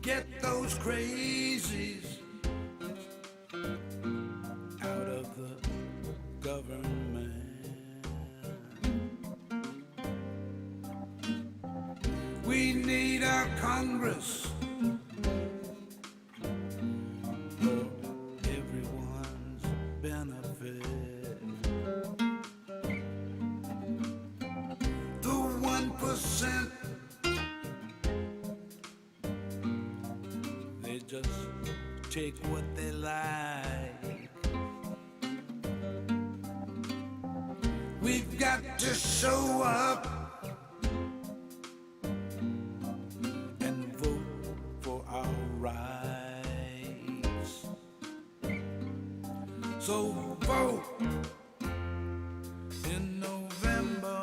Get those crazies out of the government. We need our Congress for everyone's benefit. The 1%, they just take what they like. We've got to show up and vote for our rights. So vote in November.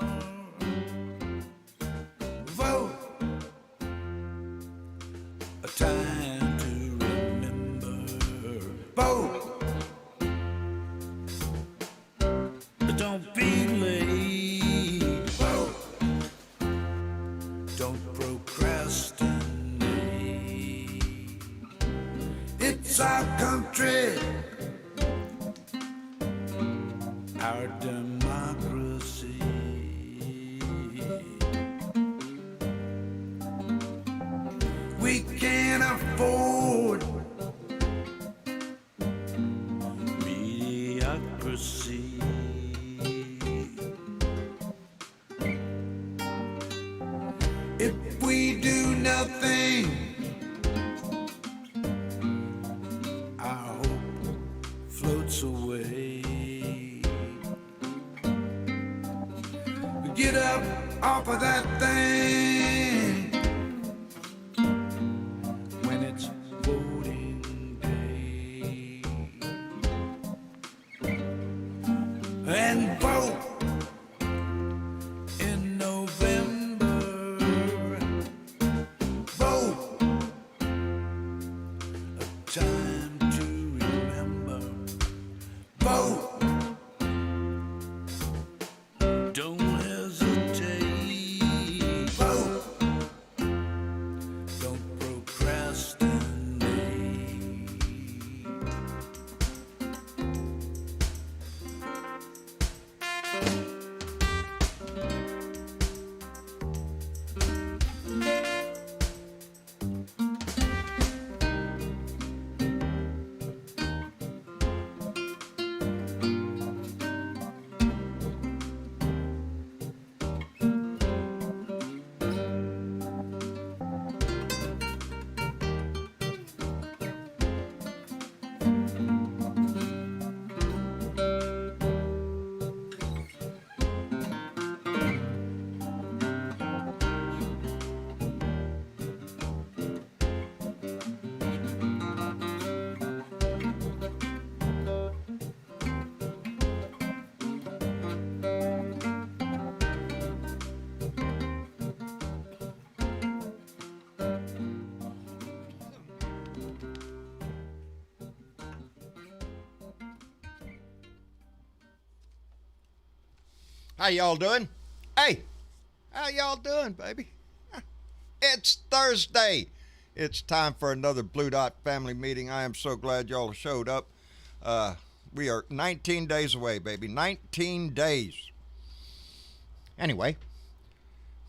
Vote, a time to remember. Vote, don't be late. Vote, don't procrastinate. It's our country, our democracy. We can't afford mediocrity. If we do nothing, our hope floats away. Get up off of that thing when it's voting day and vote in November. Vote, a time to remember. Vote, don't hesitate. Vote, don't procrastinate. How y'all doing? Hey, how y'all doing, baby? It's Thursday. It's time for another Blue Dot family meeting. I am so glad y'all showed up. We are 19 days away, baby. 19 days. Anyway,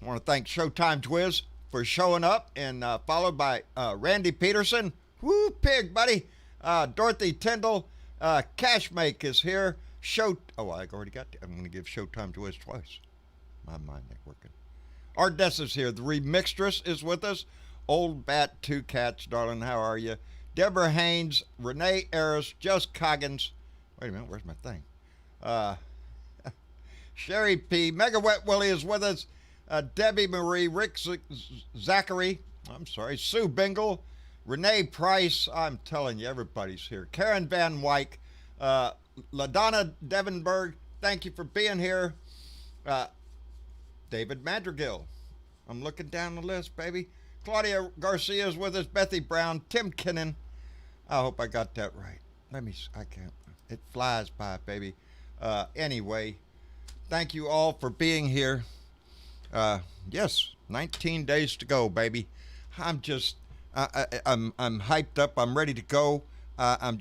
I want to thank Showtime Twiz for showing up, and followed by Randy Peterson. Woo, pig, buddy. Dorothy Tyndall. Cashmake is here. Oh, I already got that. I'm going to give Showtime Twiz twice. My mind ain't working. Ardess is here. The Remixtress is with us. Old Bat, Two Cats, darling, how are you? Deborah Haynes, Renee Harris, Just Coggins. Wait a minute, where's my thing? Sherry P. Mega Wet Willie is with us. Debbie Marie, Rick Zachary, I'm sorry, Sue Bingle, Renee Price. I'm telling you, everybody's here. Karen Van Wyck, LaDonna Devenberg, thank you for being here. David Madrigal, I'm looking down the list, baby. Claudia Garcia is with us. Bethy Brown, Tim Kinnan. I hope I got that right. I can't. It flies by, baby. Anyway, thank you all for being here. Yes, 19 days to go, baby. I'm just I'm hyped up. I'm ready to go. I'm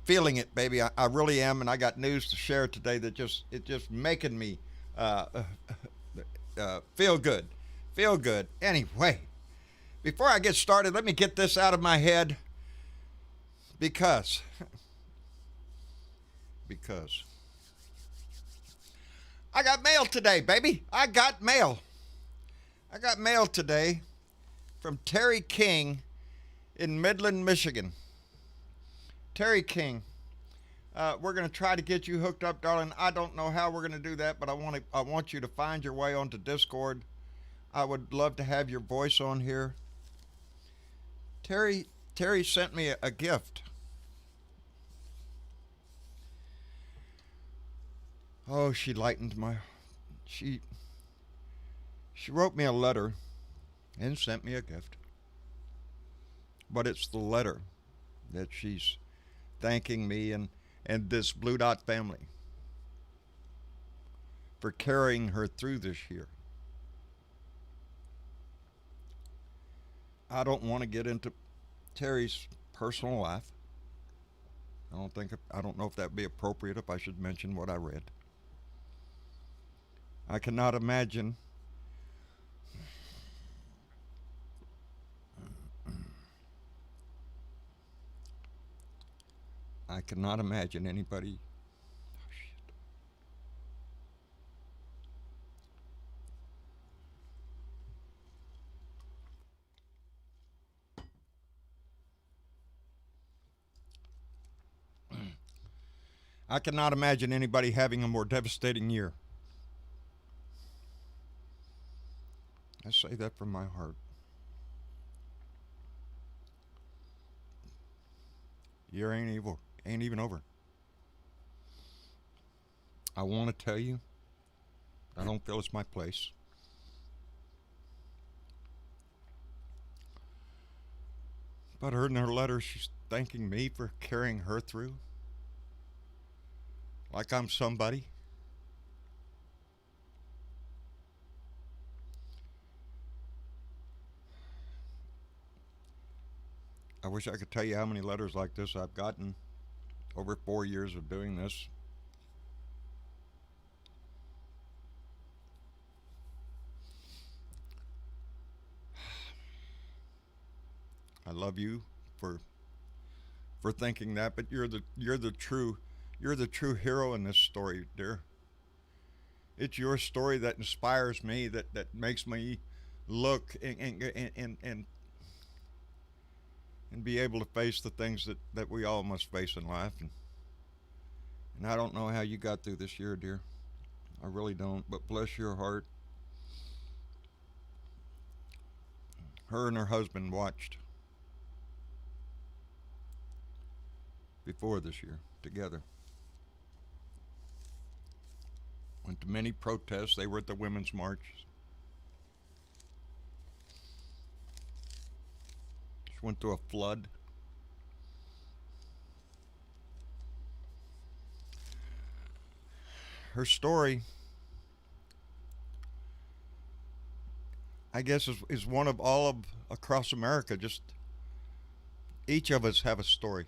feeling it, baby. I really am, and I got news to share today that just making me uh, feel good, feel good. Anyway, before I get started, let me get this out of my head because because I got mail today, baby. I got mail. I got mail today from Terry King in Midland, Michigan. Terry King, we're going to try to get you hooked up, darling. I don't know how we're going to do that, but I want you to find your way onto Discord. I would love to have your voice on here. Terry sent me a gift. Oh, she lightened my... She wrote me a letter and sent me a gift. But it's the letter that she's thanking me and this Blue Dot family for carrying her through this year. I don't want to get into Terry's personal life. I don't know if that'd be appropriate if I should mention what I read. I cannot imagine anybody. Oh, shit. I cannot imagine anybody having a more devastating year. I say that from my heart. Year ain't even over. I want to tell you, I don't feel it's my place. But in her letter, she's thanking me for carrying her through. Like I'm somebody. I wish I could tell you how many letters like this I've gotten over 4 years of doing this. I love you for thinking that, but you're the true hero in this story, dear. It's your story that inspires me, that makes me look and be able to face the things that we all must face in life. And I don't know how you got through this year, dear. I really don't, but bless your heart. Her and her husband watched before this year together. Went to many protests. They were at the Women's March. She went through a flood. Her story, I guess, is one of all of across America. Just each of us have a story.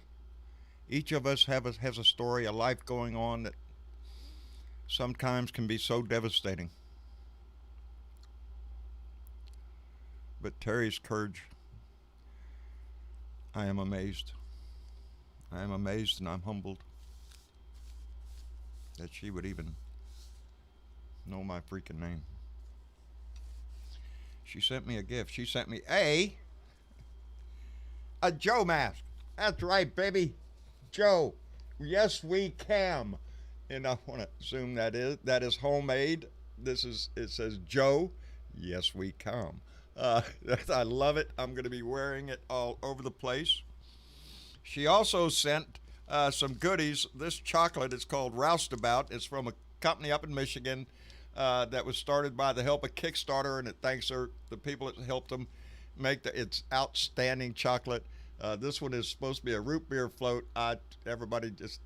Each of us has a story, a life going on that sometimes can be so devastating. But Terry's courage, I am amazed. I am amazed and I'm humbled that she would even know my freaking name. She sent me a gift. She sent me a Joe mask. That's right, baby. Joe. Yes, we can. And I want to assume that is homemade. It says Joe. Yes, we come. I love it. I'm going to be wearing it all over the place. She also sent some goodies. This chocolate is called Roustabout. It's from a company up in Michigan that was started by the help of Kickstarter, and it thanks the people that helped them make it's outstanding chocolate. This one is supposed to be a root beer float. Everybody just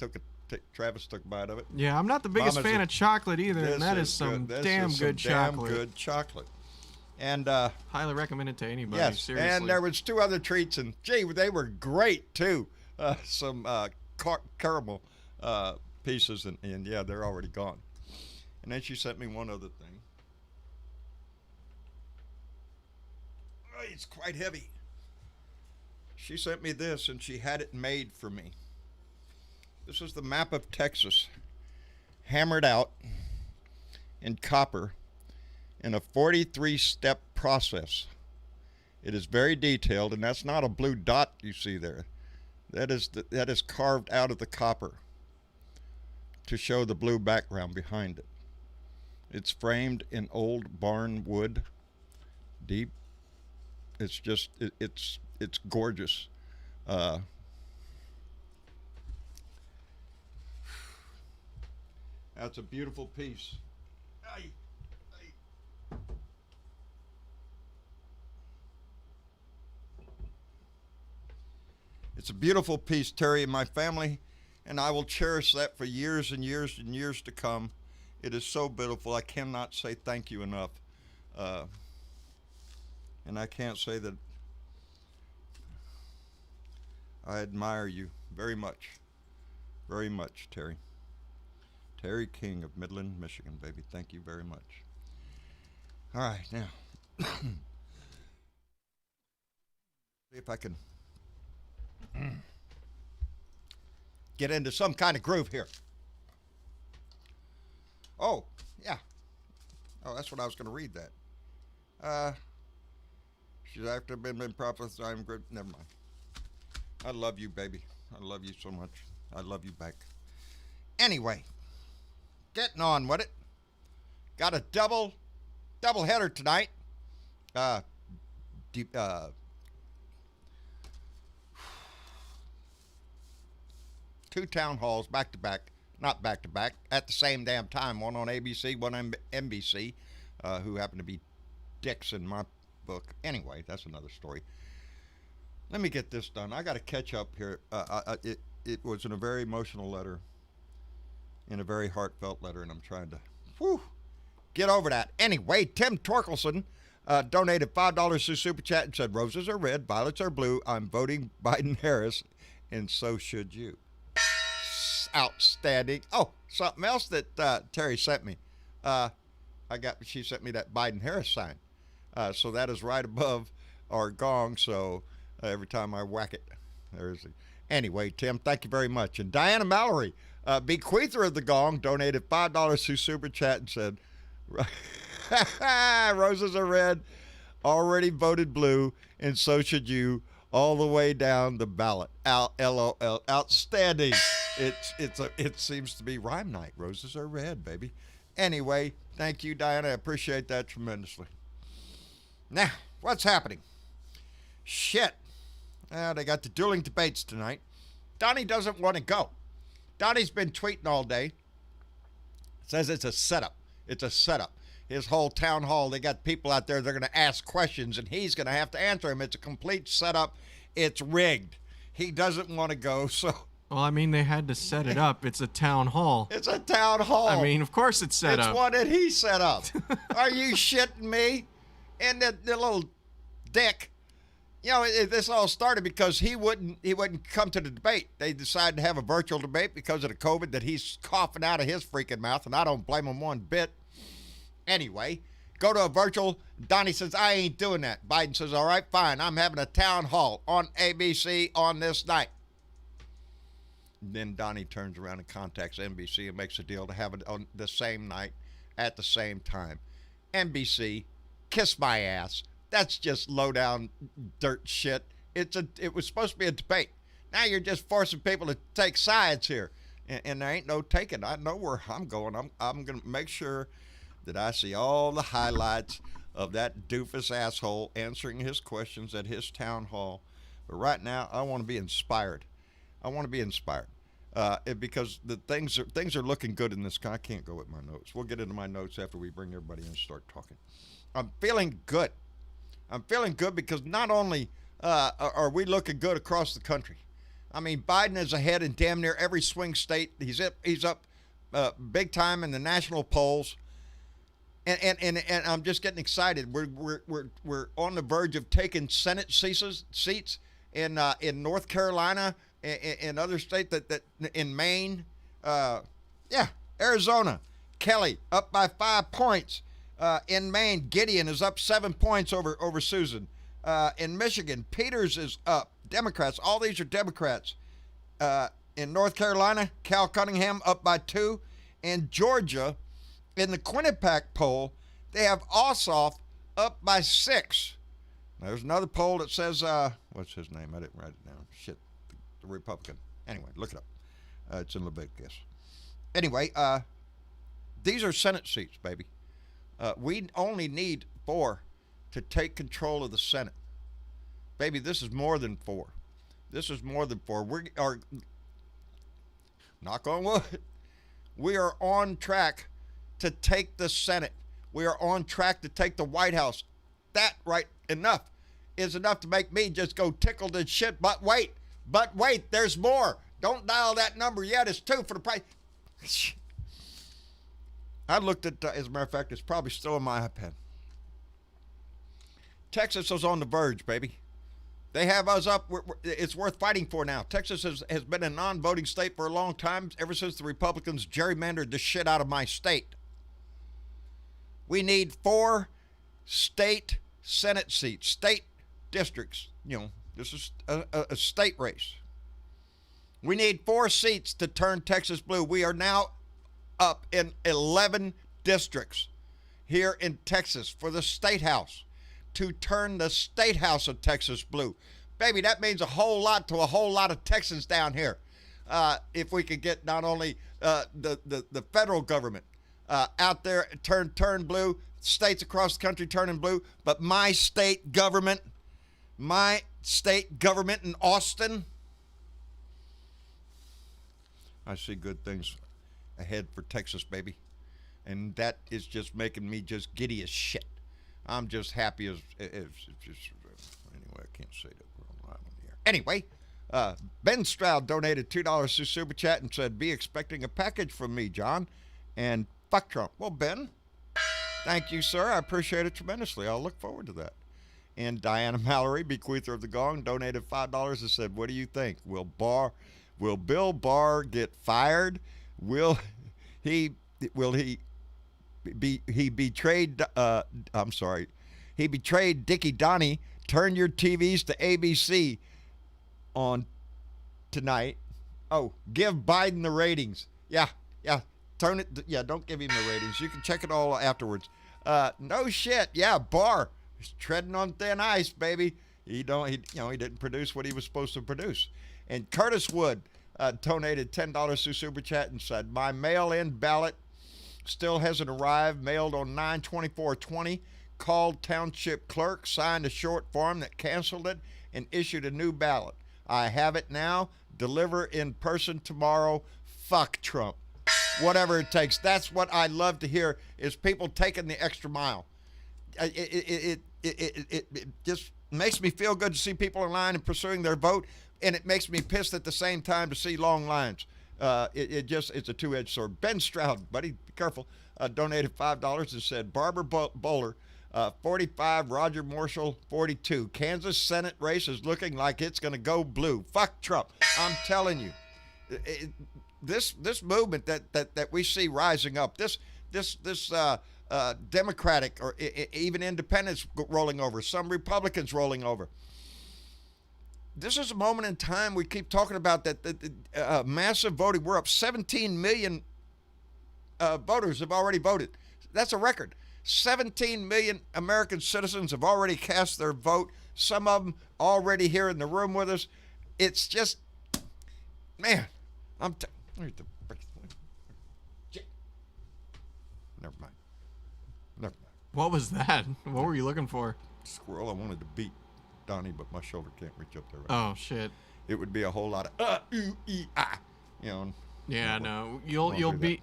Travis took a bite of it. Yeah, I'm not the biggest fan of chocolate either, and that is some damn good chocolate. Damn good chocolate. And highly recommend it to anybody. yes, Seriously. and there was 2 other treats, and gee, they were great too. Some caramel pieces, and yeah, they're already gone. And then she sent me one other thing. Oh, it's quite heavy. She sent me this, and she had it made for me. This is the map of Texas, hammered out in copper in a 43-step process. It is very detailed, and that's not a blue dot you see there. That is carved out of the copper to show the blue background behind it. It's framed in old barn wood, deep. It's just it's gorgeous. That's a beautiful piece. Ay, ay. It's a beautiful piece, Terry, and my family and I will cherish that for years and years and years to come. It is so beautiful. I cannot say thank you enough. And I can't say that I admire you very much. Very much, Terry. Terry King of Midland, Michigan, baby. Thank you very much. All right, now. See if I can get into some kind of groove here. Oh, yeah. Oh, that's what I was going to read that. She's after been prophesied. I'm good. Never mind. I love you, baby. I love you so much. I love you back. Anyway, getting on with it. Got a double header tonight. Two town halls back to back, not back to back, at the same damn time. One on ABC, one on NBC, who happen to be dicks in my book. Anyway, that's another story. Let me get this done. I got to catch up here. It was in a very emotional letter, in a very heartfelt letter, and I'm trying to get over that. Anyway, Tim Torkelson donated $5 through Super Chat and said, "Roses are red, violets are blue. I'm voting Biden-Harris, and so should you." Outstanding. Oh, something else that Terry sent me. She sent me that Biden-Harris sign. So that is right above our gong. So every time I whack it, there's. Anyway, Tim, thank you very much. And Diana Mallory, bequeather of the gong, donated $5 through Super Chat and said, "Roses are red, already voted blue, and so should you, all the way down the ballot." LOL. Outstanding. It seems to be rhyme night. Roses are red, baby. Anyway, thank you, Diana. I appreciate that tremendously. Now, what's happening? Shit. They got the dueling debates tonight. Donnie doesn't want to go. Donnie's been tweeting all day. Says it's a setup. It's a setup. His whole town hall, they got people out there, they're going to ask questions, and he's going to have to answer them. It's a complete setup. It's rigged. He doesn't want to go, so... Well, I mean, they had to set it up. It's a town hall. It's a town hall. I mean, of course it's set up. It's one that he set up. Are you shitting me? And the little dick... You know, this all started because he wouldn't come to the debate. They decided to have a virtual debate because of the COVID that he's coughing out of his freaking mouth, and I don't blame him one bit. Anyway, go to a virtual. Donnie says, "I ain't doing that." Biden says, "All right, fine. I'm having a town hall on ABC on this night." And then Donnie turns around and contacts NBC and makes a deal to have it on the same night at the same time. NBC, kiss my ass. That's just low-down dirt shit. It was supposed to be a debate. Now you're just forcing people to take sides here. And there ain't no taking. I know where I'm going. I'm going to make sure that I see all the highlights of that doofus asshole answering his questions at his town hall. But right now, I want to be inspired. I want to be inspired. Because the things are looking good in this. I can't go with my notes. We'll get into my notes after we bring everybody in and start talking. I'm feeling good. I'm feeling good because not only are we looking good across the country. I mean, Biden is ahead in damn near every swing state. He's up big time in the national polls. And I'm just getting excited. We're on the verge of taking Senate seats in North Carolina and other states that in Maine. Yeah, Arizona, Kelly up by 5 points. In Maine, Gideon is up 7 points over Susan. In Michigan, Peters is up. Democrats, all these are Democrats. In North Carolina, Cal Cunningham up by 2. In Georgia, in the Quinnipiac poll, they have Ossoff up by 6. There's another poll that says, what's his name? I didn't write it down. Shit, the Republican. Anyway, look it up. It's in Leviticus. Anyway, these are Senate seats, baby. We only need 4 to take control of the Senate. Baby, this is more than 4. This is more than 4. We are, knock on wood, we are on track to take the Senate. We are on track to take the White House. That right is enough to make me just go tickled and shit. But wait, there's more. Don't dial that number yet. It's 2 for the price. I looked at, as a matter of fact, it's probably still in my iPad. Texas is on the verge, baby. They have us up. It's worth fighting for now. Texas has been a non-voting state for a long time, ever since the Republicans gerrymandered the shit out of my state. We need 4 state Senate seats, state districts. You know, this is a state race. We need 4 seats to turn Texas blue. We are now up in 11 districts here in Texas for the state house to turn the state house of Texas blue. Baby, that means a whole lot to a whole lot of Texans down here. If we could get not only the federal government out there turn blue, states across the country turning blue, but my state government in Austin, I see good things ahead for Texas, baby. And that is just making me just giddy as shit. I'm just happy as just, anyway, I can't say that we're online on the air. Anyway, Ben Stroud donated $2 to Super Chat and said, be expecting a package from me, John. And fuck Trump. Well, Ben, thank you, sir. I appreciate it tremendously. I'll look forward to that. And Diana Mallory, bequeather of the Gong, donated $5 and said, what do you think? Will Bill Barr get fired? He betrayed Dickie Donnie. Turn your TVs to ABC on tonight. Oh, give Biden the ratings. Yeah. Turn it. Yeah, don't give him the ratings. You can check it all afterwards. No shit. Yeah, Barr is treading on thin ice, baby. He didn't produce what he was supposed to produce. And Curtis Wood donated $10 to Super Chat and said, my mail-in ballot still hasn't arrived. Mailed on 9/24/20. Called township clerk, signed a short form that canceled it, and issued a new ballot. I have it now. Deliver in person tomorrow. Fuck Trump. Whatever it takes. That's what I love to hear, is people taking the extra mile. It just makes me feel good to see people in line and pursuing their vote, and it makes me pissed at the same time to see long lines. It's a two-edged sword. Ben Stroud, buddy, be careful, donated $5 and said, Barbara Bowler, 45, Roger Marshall, 42. Kansas Senate race is looking like it's going to go blue. Fuck Trump. I'm telling you. This movement that we see rising up, this Democratic or even independents rolling over, some Republicans rolling over. This is a moment in time we keep talking about that massive voting. We're up 17 million voters have already voted. That's a record. 17 million American citizens have already cast their vote. Some of them already here in the room with us. It's just, man, Never mind. What was that? What were you looking for? Squirrel. I wanted to beat Donnie, but my shoulder can't reach up there. Right Oh shit. It would be a whole lot of ooh, ee, ah. You know. Yeah, no. You'll beat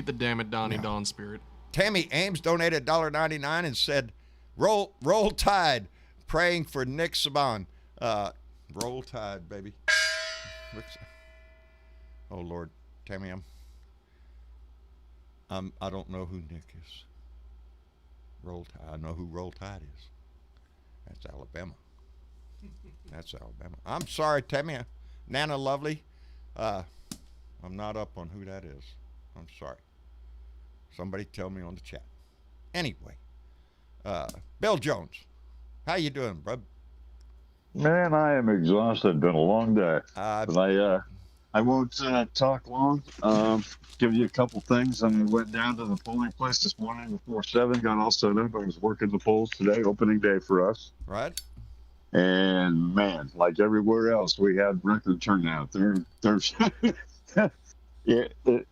the damn it Donnie Dawn spirit. Tammy Ames donated $1.99 and said, "Roll Tide, praying for Nick Saban." Roll Tide, baby. Oh Lord, Tammy, I don't know who Nick is. Roll Tide. I know who Roll Tide is. That's Alabama. That's Alabama. I'm sorry, Tammy. Nana Lovely. I'm not up on who that is. I'm sorry. Somebody tell me on the chat. Anyway, Bill Jones, how you doing, bro? Man, I am exhausted. Been a long day. But I won't talk long. Give you a couple things. I went down to the polling place this morning before 7. Got all set up. I was working the polls today. Opening day for us. Right. And man, like everywhere else, we had record turnout. There's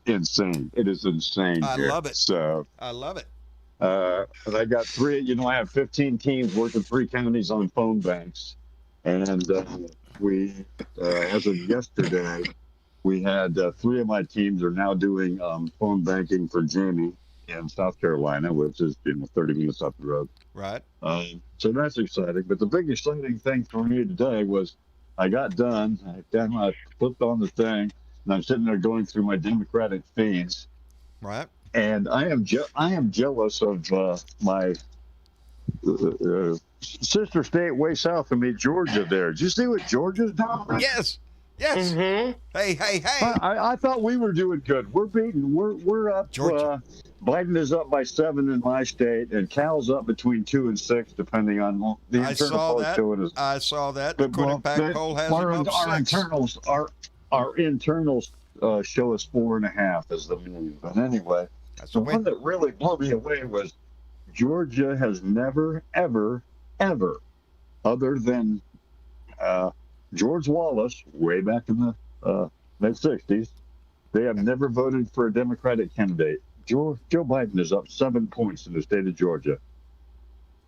insane. It is insane. I here. love it. So I love it. And I got 3. You know, I have 15 teams working 3 counties on phone banks, and we, as of yesterday, we had 3 of my teams are now doing phone banking for Jamie in South Carolina, which is 30 minutes up the road. Right. So that's exciting. But the big exciting thing for me today was I got done. I flipped on the thing, and I'm sitting there going through my Democratic feeds. Right. And I am jealous of my sister state way south of me, Georgia. There, did you see what Georgia's doing? Yes. Yes. Mm-hmm. Hey. I thought we were doing good. We're beating. We're up. Georgia. Biden is up by 7 in my state, and Cal's up between 2 and 6, depending on the internal poll showing us. I saw that. The Quinnipiac poll has our him up 6. Our internals show us 4.5 as the mean. But anyway, That's the a win. one that really blew me away was Georgia has never, ever, other than George Wallace way back in the mid-'60s, they have never voted for a Democratic candidate. Joe Biden is up 7 points in the state of Georgia.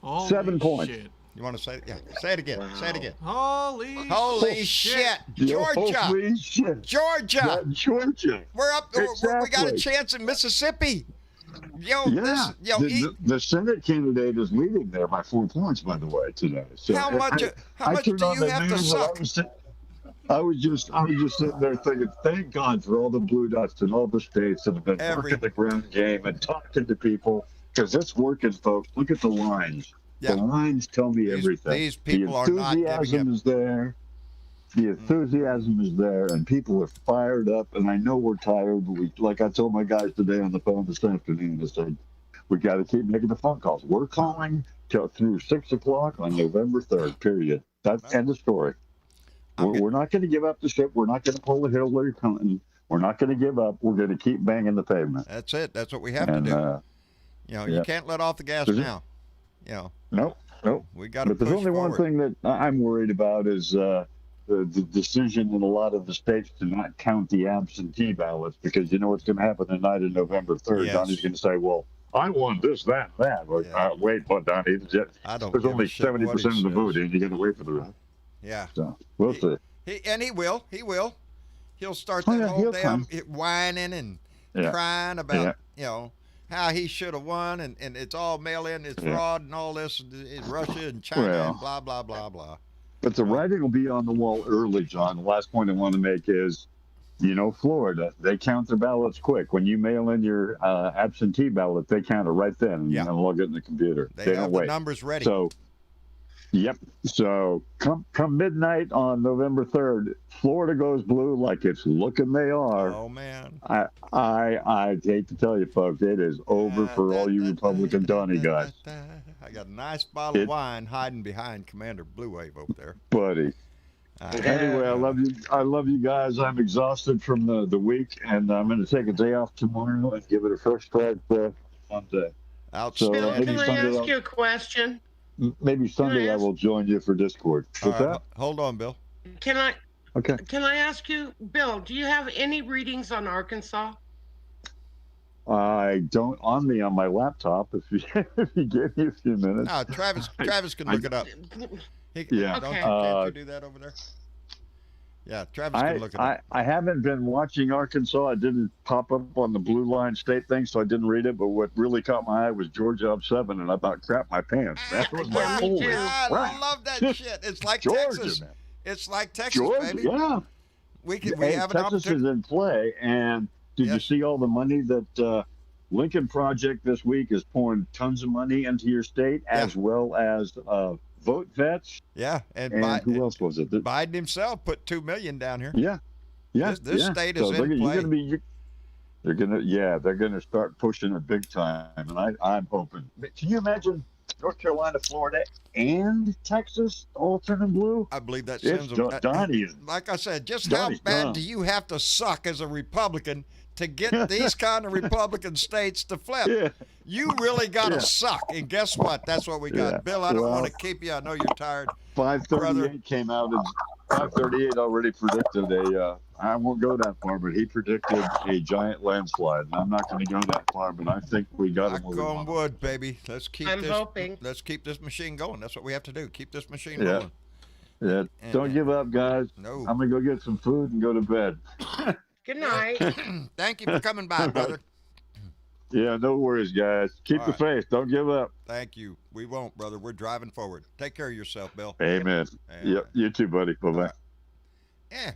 Holy 7 points. Shit. You want to say it? Yeah. Say it again. Say it again. Holy shit. Georgia. Holy shit. Georgia. Yeah, Georgia. We're up. We got a Exactly. chance in Mississippi. Yeah. The Senate candidate is leading there by 4 points, by the way, today. So how much do turned on you the have to news and suck? I was just sitting there thinking, thank God for all the blue dots in all the states that have been working the ground game and talking to people, because it's working, folks. Look at the lines. Yeah. The lines tell me everything. These people are not giving up. The enthusiasm is there. The enthusiasm is there, and people are fired up. And I know we're tired, but like I told my guys today on the phone this afternoon, I said, we got to keep making the phone calls. We're calling till through 6 o'clock on November 3rd, period. That's end of story. We're not going to give up the ship. We're not going to pull a Hillary Clinton. We're not going to give up. We're going to keep banging the pavement. That's it. That's what we have to do. You can't let off the gas now. Nope. We got to push But there's only forward. one thing that I'm worried about is the decision in a lot of the states to not count the absentee ballots, because you know what's going to happen the night of November 3rd. Yes. Donnie's going to say, well, I won this, that, and that. Like, wait, but Donnie, I don't there's give only a shit what 70% he of the says. voting. You got to wait for the rest. Yeah. So we'll see. He will. He'll start Oh, that yeah, whole he'll damn come. whining and crying about how he should have won, and it's all mail in, it's fraud and all this, it's Russia and China and blah blah blah blah. But the writing will be on the wall early, John. The last point I want to make is, Florida, they count their ballots quick. When you mail in your absentee ballot, they count it right then and log it in the computer. They don't have wait. the numbers ready. So, So come midnight on November 3rd, Florida goes blue like it's looking they are. Oh man. I hate to tell you, folks, it is over for all you Republican Donnie guys. I got a nice bottle of wine hiding behind Commander Blue Wave over there. Buddy. Anyway, I love you guys. I'm exhausted from the week, and I'm going to take a day off tomorrow and give it a first start Monday. Outstanding. Bill, maybe can I Sunday ask you a question? Maybe Sunday I ask- will join you for Discord. What's that? Hold on, Bill. Can I Okay. ask you, Bill, do you have any readings on Arkansas? I don't on my laptop. If you give me a few minutes. No, Travis can look it up. Yeah. Can't you do that over there? Yeah, Travis can look it up. I haven't been watching Arkansas. I didn't pop up on the Blue Line State thing, so I didn't read it. But what really caught my eye was Georgia up 7, and I about crapped my pants. That was my Yeah, me holy too. I crap. love that shit. It's like Georgia, Texas. man. It's like Texas, Georgia, baby. yeah. We Hey, have an Texas is opportunity. in play, and did you Yes. see all the money that Lincoln Project this week is pouring tons of money into your state, as well as Vote Vets. Yeah, and who else was it? Biden himself put $2 million down here. Yeah, yeah. This state is in play. They're gonna start pushing it big time, and I'm hoping. Can you imagine North Carolina, Florida, and Texas all turning blue? I believe that sends them. Donnie, like I said, just how bad do you have to suck as a Republican to get these kind of Republican states to flip? Yeah. You really got to suck. And guess what? That's what we got. Yeah. Bill, I don't want to keep you. I know you're tired. 538 came out, and 538 already predicted I won't go that far, but he predicted a giant landslide. And I'm not going to go that far, but I think we got him. Knock on wood, baby. Let's keep hoping. Let's keep this machine going. That's what we have to do. Keep this machine rolling. Yeah. Don't give up, guys. No. I'm going to go get some food and go to bed. Good night. Thank you for coming by, brother. Yeah, no worries, guys. Keep the faith. Don't give up. Thank you. We won't, brother. We're driving forward. Take care of yourself, Bill. Amen. Yep. You too, buddy. Bye-bye. Yeah.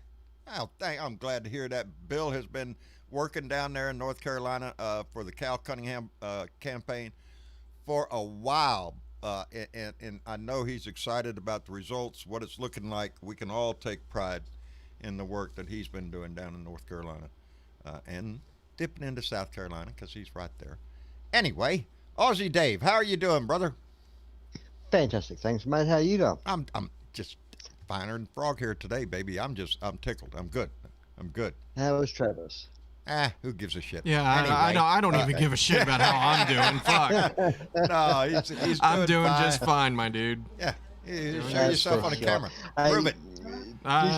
I'm glad to hear that Bill has been working down there in North Carolina for the Cal Cunningham campaign for a while. And I know he's excited about the results, what it's looking like. We can all take pride in the work that he's been doing down in North Carolina and dipping into South Carolina because he's right there. Anyway, Aussie Dave, how are you doing, brother? Fantastic, thanks, mate. How are you doing? I'm just finer than frog here today, baby. I'm tickled. I'm good. How is Travis? Who gives a shit? Yeah, anyway, I don't even give a shit about how I'm doing. Fuck. No, he's I'm doing fine. Just fine, my dude. Yeah, you show yourself on the camera. Prove it.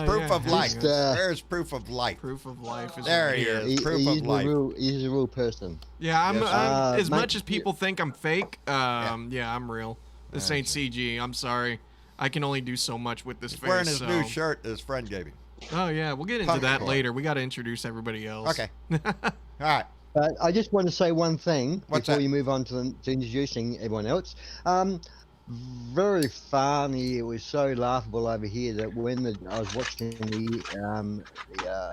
Proof of life. There's proof of life. Proof of life is there. He is. Proof of life. He's a real person. Yeah, I'm as much as people think I'm fake. Yeah, I'm real. This ain't CG. I'm sorry. I can only do so much with this face. Wearing his new shirt his friend gave him. Oh yeah, we'll get into that later. We got to introduce everybody else. Okay. All right. I just want to say one thing before you move on to introducing everyone else. Very funny. It was so laughable over here that when I was watching the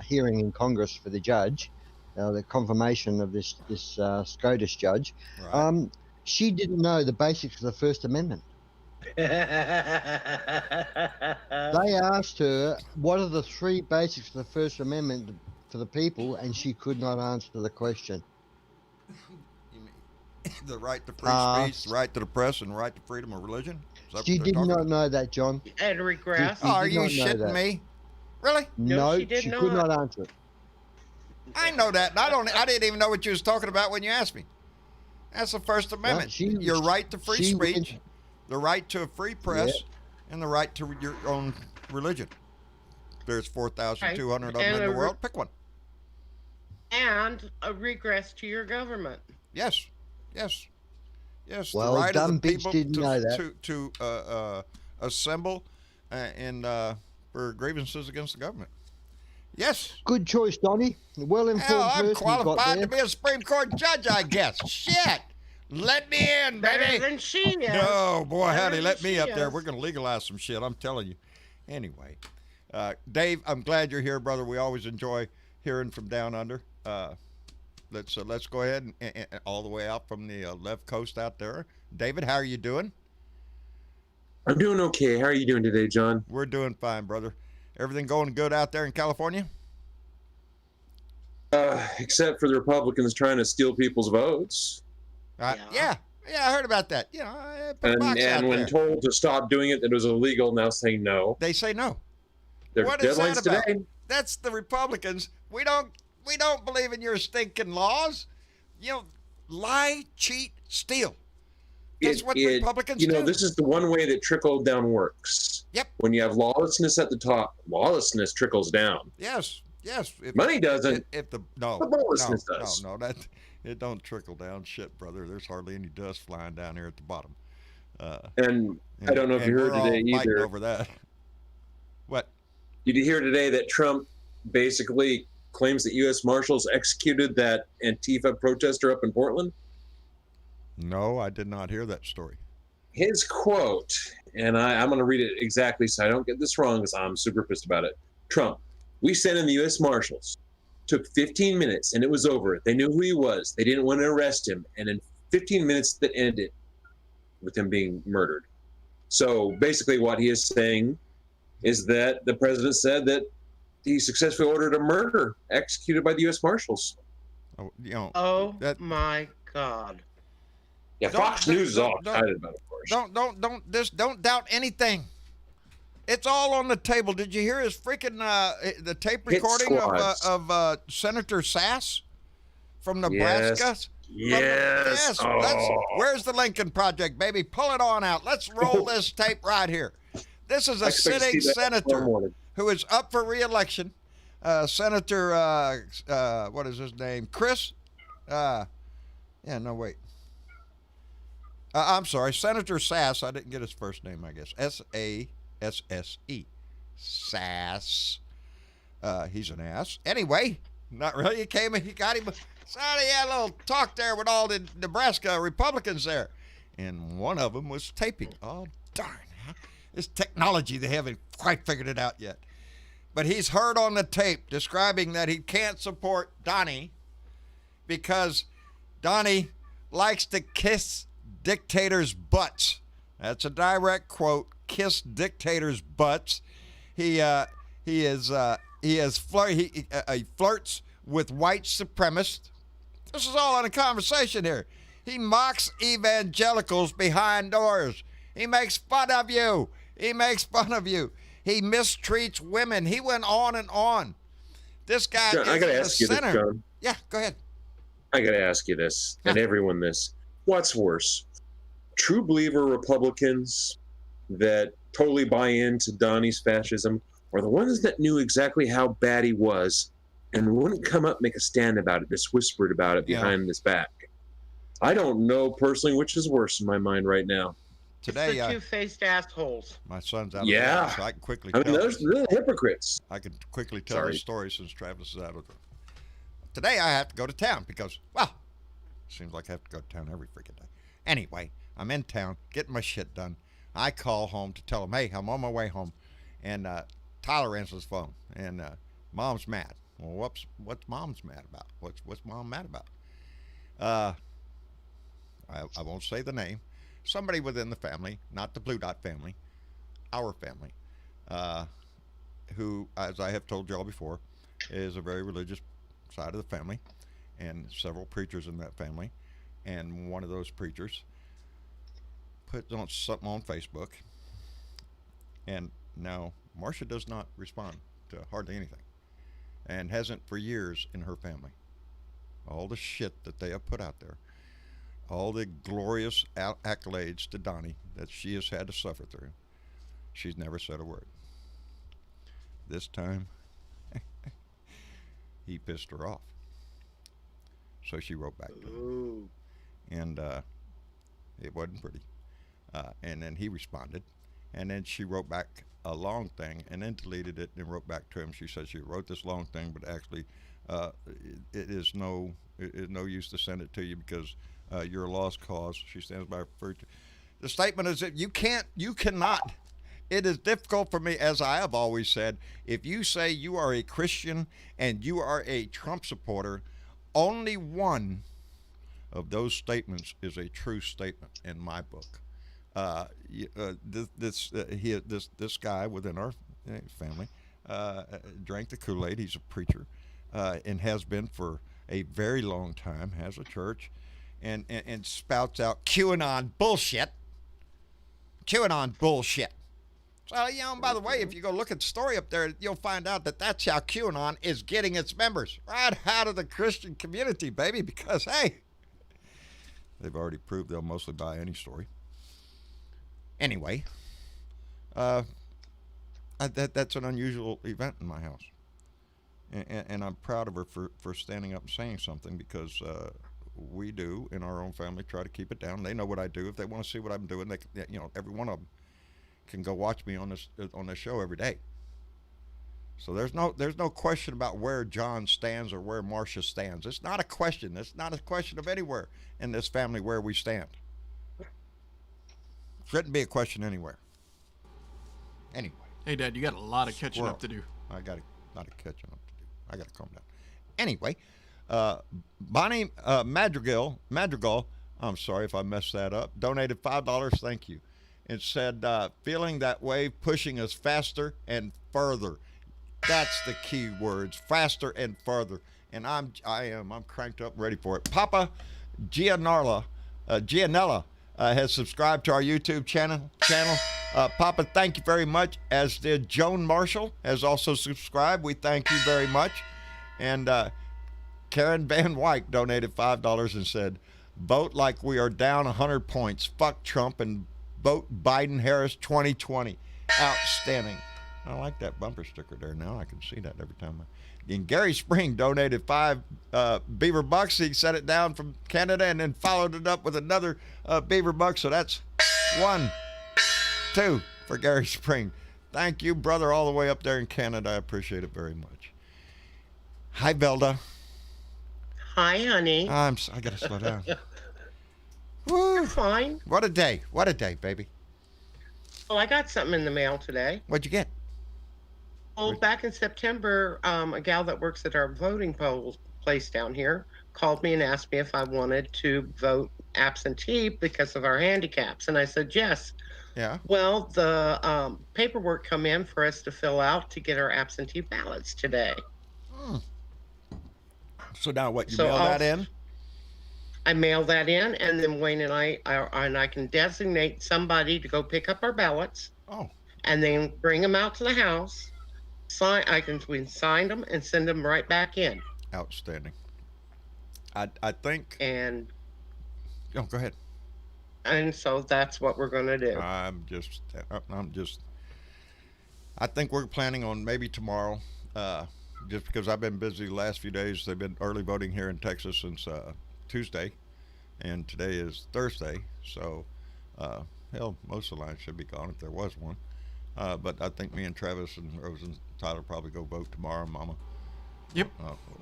hearing in Congress for the judge, the confirmation of this SCOTUS judge, right. She didn't know the basics of the First Amendment. They asked her, what are the 3 basics of the First Amendment for the people, and she could not answer the question. You mean the right to free speech, the right to the press, and the right to freedom of religion? She did not know that, John. And regress. Are you shitting me? Really? No, she could not answer it. I know that. I didn't even know what you was talking about when you asked me. That's the First Amendment. Your right to free speech, the right to a free press, and the right to your own religion. There's 4,200 of them in the world. Pick one. And a regress to your government. Yes. Well, the right dumb of the bitch people didn't know that. to assemble and for grievances against the government. Yes. Good choice, Donnie. Well-informed person. I'm qualified to be a Supreme Court judge, I guess. Shit. Let me in, baby. Better than she is. Oh, boy, howdy. Let me up there. We're going to legalize some shit. I'm telling you. Anyway, Dave, I'm glad you're here, brother. We always enjoy hearing from down under. Let's go ahead and all the way out from the left coast out there. David, how are you doing? I'm doing okay. How are you doing today, John? We're doing fine, brother. Everything going good out there in California? Except for the Republicans trying to steal people's votes. Yeah, I heard about that. You know, and when told to stop doing it, that it was illegal, now saying no. They say no. Their what deadlines is that about? today. That's the Republicans. We don't believe in your stinking laws. You know, lie, cheat, steal. That's what Republicans do. This is the one way that trickle down works. Yep. When you have lawlessness at the top, lawlessness trickles down. Yes. Money doesn't. Lawlessness does. No, that it don't trickle down shit, brother. There's hardly any dust flying down here at the bottom. And I don't know if you heard today either. Over that. What? Did you hear today that Trump basically claims that U.S. Marshals executed that Antifa protester up in Portland? No, I did not hear that story. His quote, and I'm going to read it exactly so I don't get this wrong because I'm super pissed about it. Trump, we sent in the U.S. Marshals took 15 minutes and it was over. They knew who he was. They didn't want to arrest him. And in 15 minutes, that ended with him being murdered. So basically what he is saying is that the president said that he successfully ordered a murder executed by the U.S. Marshals. Oh, you know, Oh my God. Yeah, Fox News is all excited about it, of course. Don't doubt anything. It's all on the table. Did you hear his freaking the tape recording of Senator Sass from Nebraska? Yes. Where's the Lincoln Project, baby? Pull it on out. Let's roll this tape right here. This is a sitting senator who is up for re-election. Senator, what is his name? Chris? I'm sorry, Senator Sass. I didn't get his first name, I guess. S-A-S-S-E. Sass. He's an ass. Anyway, not really. He came and he got him. So he had a little talk there with all the Nebraska Republicans there. And one of them was taping. Oh, darn. This technology, they haven't quite figured it out yet. But he's heard on the tape describing that he can't support Donnie because Donnie likes to kiss dictators' butts. That's a direct quote. Kiss dictators' butts. He flirts with white supremacists. This is all in a conversation here. He mocks evangelicals behind doors. He makes fun of you. He mistreats women. He went on and on. This guy John, is I gotta the ask you this, center. John. Yeah, go ahead. I got to ask you this, and everyone this. What's worse? True believer Republicans that totally buy into Donnie's fascism, or the ones that knew exactly how bad he was and wouldn't come up and make a stand about it, just whispered about it behind his back? I don't know personally which is worse in my mind right now. Today, it's the two-faced assholes. My son's out of the house, so I can quickly tell. they're hypocrites. I can quickly tell the story since Travis is out of the. Today I have to go to town because, well, seems like I have to go to town every freaking day. Anyway, I'm in town, getting my shit done. I call home to tell him, hey, I'm on my way home. And Tyler answers the phone, and Mom's mad. Well, what's Mom's mad about? What's Mom mad about? I won't say the name. Somebody within the family, not the Blue Dot family, our family, who, as I have told y'all before, is a very religious side of the family, and several preachers in that family. And one of those preachers put on something on Facebook, and now Marcia does not respond to hardly anything, and hasn't for years in her family. All the shit that they have put out there, all the glorious accolades to Donnie that she has had to suffer through, she's never said a word. This time, he pissed her off. So she wrote back to him. And it wasn't pretty. And then he responded. And then she wrote back a long thing and then deleted it and wrote back to him. She said she wrote this long thing, but actually it is no use to send it to you because you're a lost cause. She stands by her. The statement is that you cannot. It is difficult for me, as I have always said, if you say you are a Christian and you are a Trump supporter, only one of those statements is a true statement in my book. This guy within our family drank the Kool-Aid. He's a preacher and has been for a very long time, has a church, and spouts out QAnon bullshit. QAnon bullshit. So, by the way, if you go look at the story up there, you'll find out that that's how QAnon is getting its members right out of the Christian community, baby, because, hey, they've already proved they'll mostly buy any story. Anyway, that's an unusual event in my house. And I'm proud of her for standing up and saying something because we do, in our own family, try to keep it down. They know what I do. If they want to see what I'm doing, they every one of them can go watch me on this show every day. So there's no question about where John stands or where Marcia stands. It's not a question. It's not a question of anywhere in this family where we stand. Shouldn't be a question anywhere. Anyway. Hey, Dad, you got a lot of catching up to do. I got a lot of catching up to do. I got to calm down. Anyway, Bonnie Madrigal, I'm sorry if I messed that up, donated $5. Thank you. It said, feeling that wave pushing us faster and further. That's the key words, faster and further. And I'm cranked up, ready for it. Papa Gianella has subscribed to our YouTube channel. Papa, thank you very much, as did Joan Marshall has also subscribed. We thank you very much. And Karen Van Wyck donated $5 and said, vote like we are down 100 points. Fuck Trump and vote Biden-Harris 2020. Outstanding. I like that bumper sticker there now. I can see that every time. And Gary Spring donated 5 beaver bucks. He set it down from Canada and then followed it up with another beaver buck. So that's 1, 2 for Gary Spring. Thank you, brother, all the way up there in Canada. I appreciate it very much. Hi, Velda. Hi, honey. I got to slow down. Woo. You're fine. What a day. What a day, baby. Well, I got something in the mail today. What'd you get? Well, back in September, a gal that works at our voting poll place down here called me and asked me if I wanted to vote absentee because of our handicaps. And I said, yes. Yeah. Well, the paperwork come in for us to fill out to get our absentee ballots today. So now what, you mail that in? I mail that in, and then Wayne and I can designate somebody to go pick up our ballots. Oh. And then bring them out to the house. We sign them and send them right back in. Outstanding. I think. And. Oh, go ahead. And so that's what we're going to do. I think we're planning on maybe tomorrow, just because I've been busy the last few days. They've been early voting here in Texas since Tuesday, and today is Thursday. So, hell, most of the line should be gone if there was one. But I think me and Travis and Rose and Tyler probably go vote tomorrow, Mama. Yep.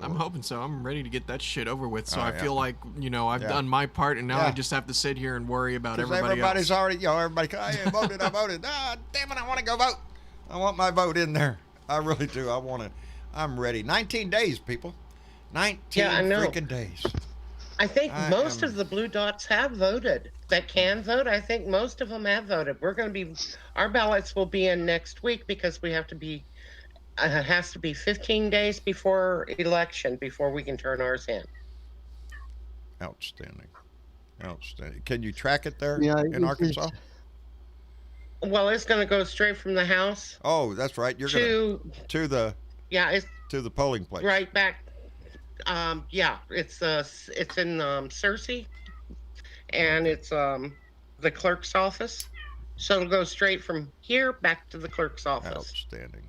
I'm hoping so. I'm ready to get that shit over with. So I yeah. feel like, I've done my part, and now I just have to sit here and worry about everybody's else. Already, everybody, I voted. Ah, damn it, I want to go vote. I want my vote in there. I really do. I'm ready. 19 days, people. 19 freaking days. I think most of the blue dots have voted that can vote. I think most of them have voted. Our ballots will be in next week because we have to be, it has to be 15 days before election before we can turn ours in. Outstanding. Can you track it there in Arkansas? Well, it's going to go straight from the house. Oh, that's right. You're to the polling place. Right back. It's in Searcy, and it's the clerk's office. So it'll go straight from here back to the clerk's office. Outstanding.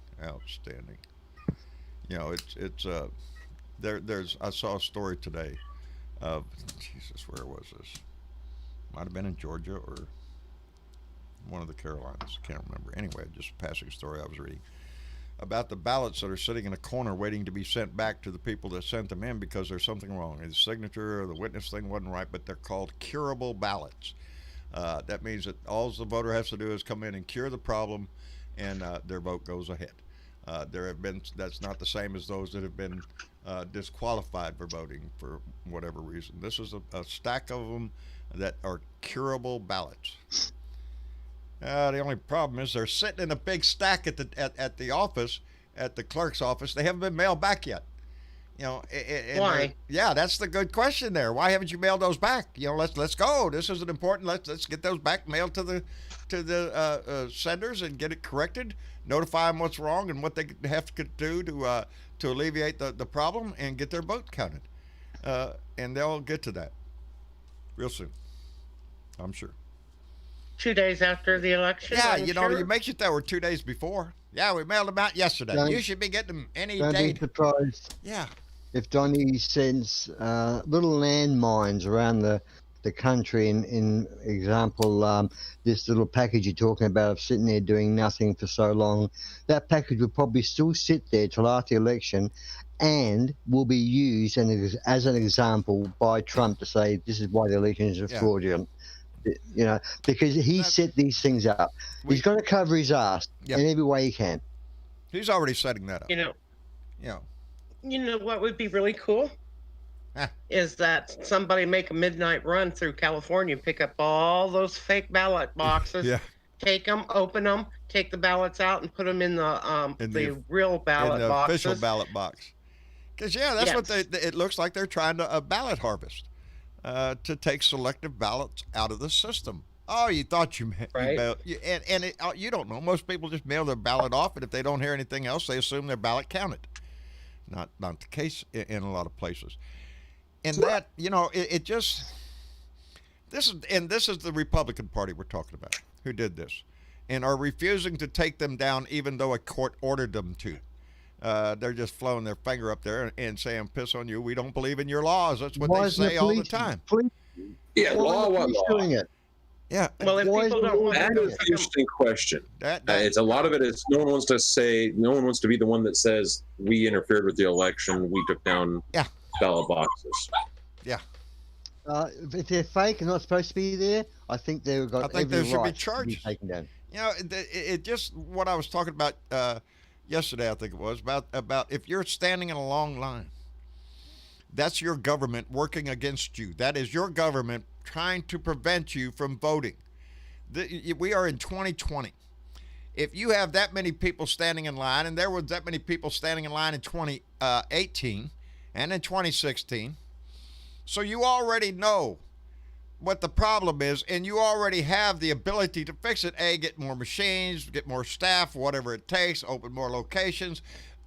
I saw a story today of, Jesus, where was this? Might have been in Georgia or one of the Carolinas. Can't remember. Anyway, just a passing story I was reading about the ballots that are sitting in a corner waiting to be sent back to the people that sent them in because there's something wrong. The signature or the witness thing wasn't right, but they're called curable ballots. That means that all the voter has to do is come in and cure the problem, and their vote goes ahead. That's not the same as those that have been disqualified for voting for whatever reason. This is a stack of them that are curable ballots. The only problem is they're sitting in a big stack at the office, at the clerk's office. They haven't been mailed back yet. Why? Yeah, that's the good question there. Why haven't you mailed those back? Let's go. This is an important. Let's get those back mailed to the senders and get it corrected. Notify them what's wrong and what they have to do to alleviate the problem and get their vote counted. And they'll get to that real soon, I'm sure. 2 days after the election. Yeah, sure. you make it there. We're 2 days before. Yeah, we mailed them out yesterday. You should be getting them any day. Don't be surprised. Yeah. If Donnie sends little landmines around the country, in example, this little package you're talking about of sitting there doing nothing for so long, that package will probably still sit there till after the election and will be used as an example by Trump to say this is why the elections are fraudulent. Because he set these things up. He's got to cover his ass in every way he can. He's already setting that up. You know what would be really cool? Huh. Is that somebody make a midnight run through California, pick up all those fake ballot boxes, Yeah. take them, open them, take the ballots out, and put them in the real ballot in the boxes. official ballot box. Because that's what Yes. it looks like they're trying to ballot harvest to take selective ballots out of the system. Oh, you thought you Right. you don't know. Most people just mail their ballot off, and if they don't hear anything else, they assume their ballot counted. Not the case in a lot of places. And that it just this is the Republican Party we're talking about who did this, and are refusing to take them down even though a court ordered them to. They're just flowing their finger up there and saying, "Piss on you. We don't believe in your laws." That's what Why they isn't say all the time. Yeah, Why law, are the what police law? doing it? Yeah. Well, if Why is people the don't law want That to is an interesting question. That It's a lot of it is no one wants to be the one that says we interfered with the election, we took down ballot boxes. If they're fake and not supposed to be there, I think they've got I think every there should be right to be charges. taken down. it just what I was talking about yesterday. I think it was about if you're standing in a long line, that's your government working against you. That is your government trying to prevent you from voting. We are in 2020. If you have that many people standing in line, and there was that many people standing in line in 2018 and in 2016, so you already know what the problem is, and you already have the ability to fix it. Get more machines, get more staff, whatever it takes, open more locations,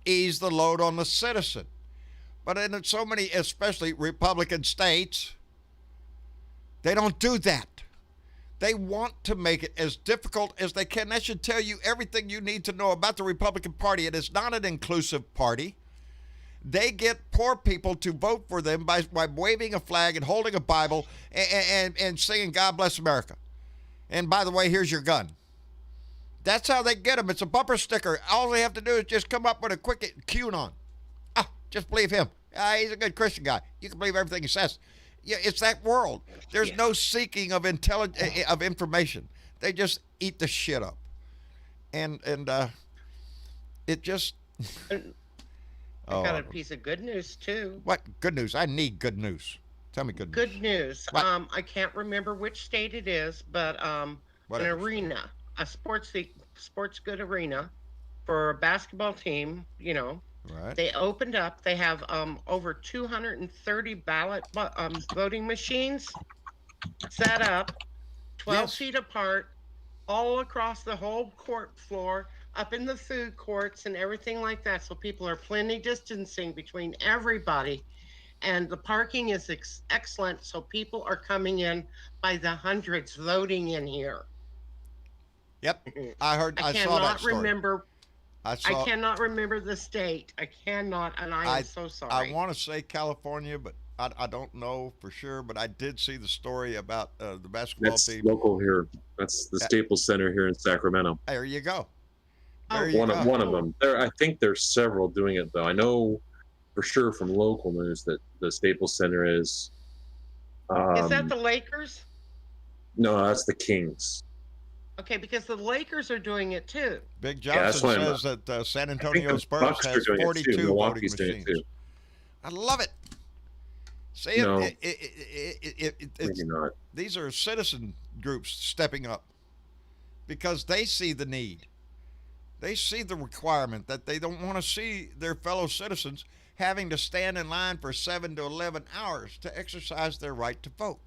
ease the load on the citizen. But in so many, especially Republican states, they don't do that. They want to make it as difficult as they can. That should tell you everything you need to know about the Republican Party. It is not an inclusive party. They get poor people to vote for them by waving a flag and holding a Bible and singing God Bless America. And by the way, here's your gun. That's how they get them. It's a bumper sticker. All they have to do is just come up with a quick QAnon. Just believe him. He's a good Christian guy. You can believe everything he says. Yeah, it's that world. There's no seeking of information. They just eat the shit up. And it just... I got a piece of good news too. What good news? I need good news. Tell me good news. Good news. What? I can't remember which state it is, but an arena, a sports good arena for a basketball team. Right. They opened up. They have over 230 ballot voting machines set up, 12 feet apart, all across the whole court floor, up in the food courts and everything like that. So people are plenty distancing between everybody. And the parking is excellent. So people are coming in by the hundreds voting in here. Yep. I saw that story. I cannot remember the state. I cannot, and I am so sorry. I want to say California, but I don't know for sure. But I did see the story about the basketball team. That's local here. That's the Staples Center here in Sacramento. There you go. One of them. I think there's several doing it though. I know for sure from local news that the Staples Center is. Is that the Lakers? No, that's the Kings. Okay, because the Lakers are doing it too. Big Johnson says that San Antonio Spurs has 42 voting machines. I love it. See, no, maybe not. These are citizen groups stepping up because they see the need. They see the requirement that they don't want to see their fellow citizens having to stand in line for 7 to 11 hours to exercise their right to vote.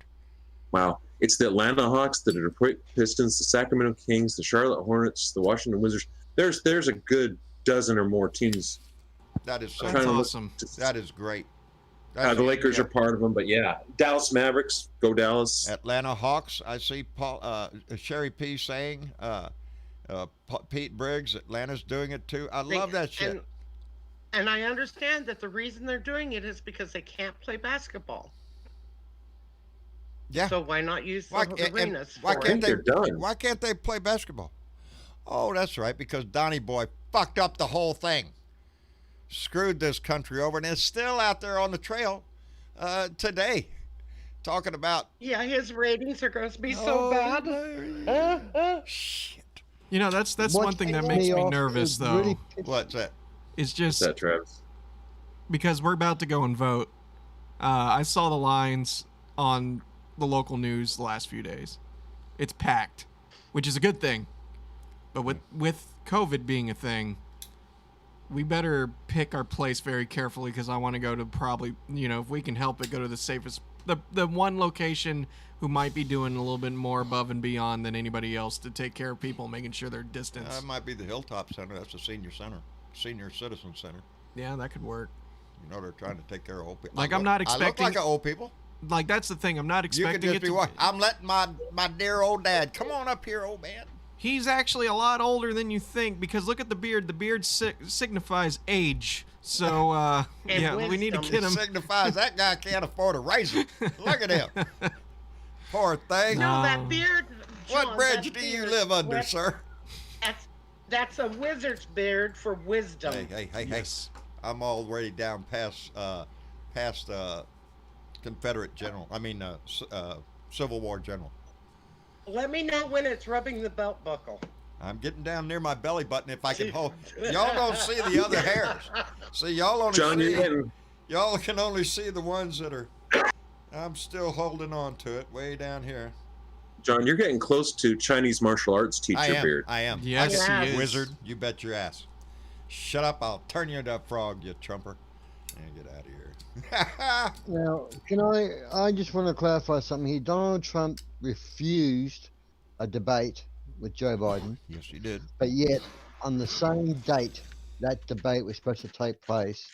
Wow. It's the Atlanta Hawks, the Detroit Pistons, the Sacramento Kings, the Charlotte Hornets, the Washington Wizards. There's a good dozen or more teams. That is so awesome. That is great. The Lakers are part of them, but yeah. Dallas Mavericks, go Dallas. Atlanta Hawks, I see Sherry P saying, Pete Briggs, Atlanta's doing it too. I love that shit. And I understand that the reason they're doing it is because they can't play basketball. Yeah. So why not use the arenas? Why can't they play basketball? Oh, that's right, because Donnie Boy fucked up the whole thing. Screwed this country over, and is still out there on the trail today talking about... Yeah, his ratings are going to be so bad. Shit. That's one thing that makes me nervous, though. What's that? It's just... What's that, Travis? because we're about to go and vote. I saw the lines on the local news the last few days. It's packed, which is a good thing. But with COVID being a thing, we better pick our place very carefully, because I want to go to probably, if we can help it, go to the safest, the one location who might be doing a little bit more above and beyond than anybody else to take care of people, making sure they're distanced. That might be the Hilltop Center. That's the senior citizen center. Yeah, that could work. They're trying to take care of old people. Like, I'm not expecting... I look like old people. Like, that's the thing. I'm not expecting you can just I'm letting my dear old dad. Come on up here, old man. He's actually a lot older than you think, because look at the beard. The beard signifies age. So, we need to get him. It signifies that guy can't afford a razor. Look at him. Poor thing. No, that beard. John, what bridge do you live under, sir? That's a wizard's beard for wisdom. Hey. Yes. I'm already down past Confederate general. Civil War general. Let me know when it's rubbing the belt buckle. I'm getting down near my belly button if I can hold. Y'all don't see the other hairs. See, y'all can only see the ones that are. I'm still holding on to it way down here. John, you're getting close to Chinese martial arts teacher beard. I am. Yes, he is. Wizard, you bet your ass. Shut up! I'll turn you into a frog, you trumper. And get out of here. Now, I just want to clarify something here. Donald Trump refused a debate with Joe Biden. Yes, he did. But yet, on the same date that debate was supposed to take place,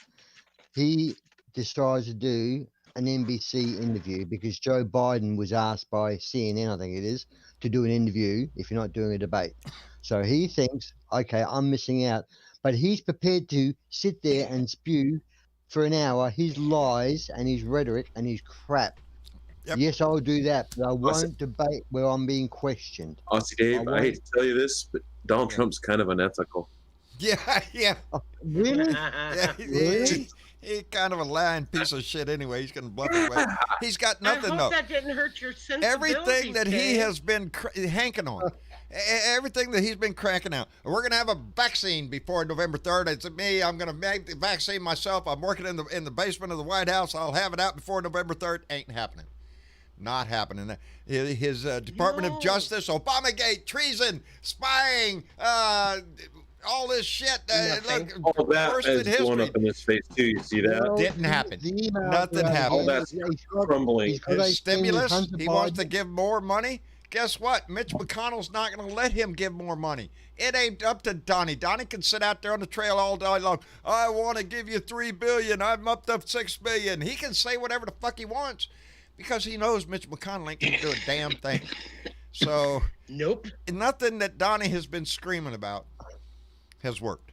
he decided to do an NBC interview because Joe Biden was asked by CNN, I think it is, to do an interview if you're not doing a debate. So he thinks, okay, I'm missing out. But he's prepared to sit there and spew for an hour his lies and his rhetoric and his crap. Yep. Yes, I'll do that, but I won't debate where I'm being questioned. Aussie Dave, I hate to tell you this, but Donald Trump's kind of unethical. Yeah. Oh, really? Really? He's kind of a lying piece of shit anyway. He's going to bluff his way. He's got nothing, I hope that didn't hurt your sensibilities. Everything that he has been hanking on. Everything that he's been cracking out. We're going to have a vaccine before November 3rd. It's me. I'm going to make the vaccine myself. I'm working in the basement of the White House. I'll have it out before November 3rd. Ain't happening. Not happening. His Department of Justice, Obamagate, treason, spying, all this shit. Look, all that is blowing up in his face too. You see that? Didn't happen. Nothing happened. All that's crumbling. His stimulus. He wants to give more money. Guess what? Mitch McConnell's not going to let him give more money. It ain't up to Donnie. Donnie can sit out there on the trail all day long. I want to give you $3 billion. I'm up to $6 billion. He can say whatever the fuck he wants because he knows Mitch McConnell ain't going to do a damn thing. So, nope. Nothing that Donnie has been screaming about has worked.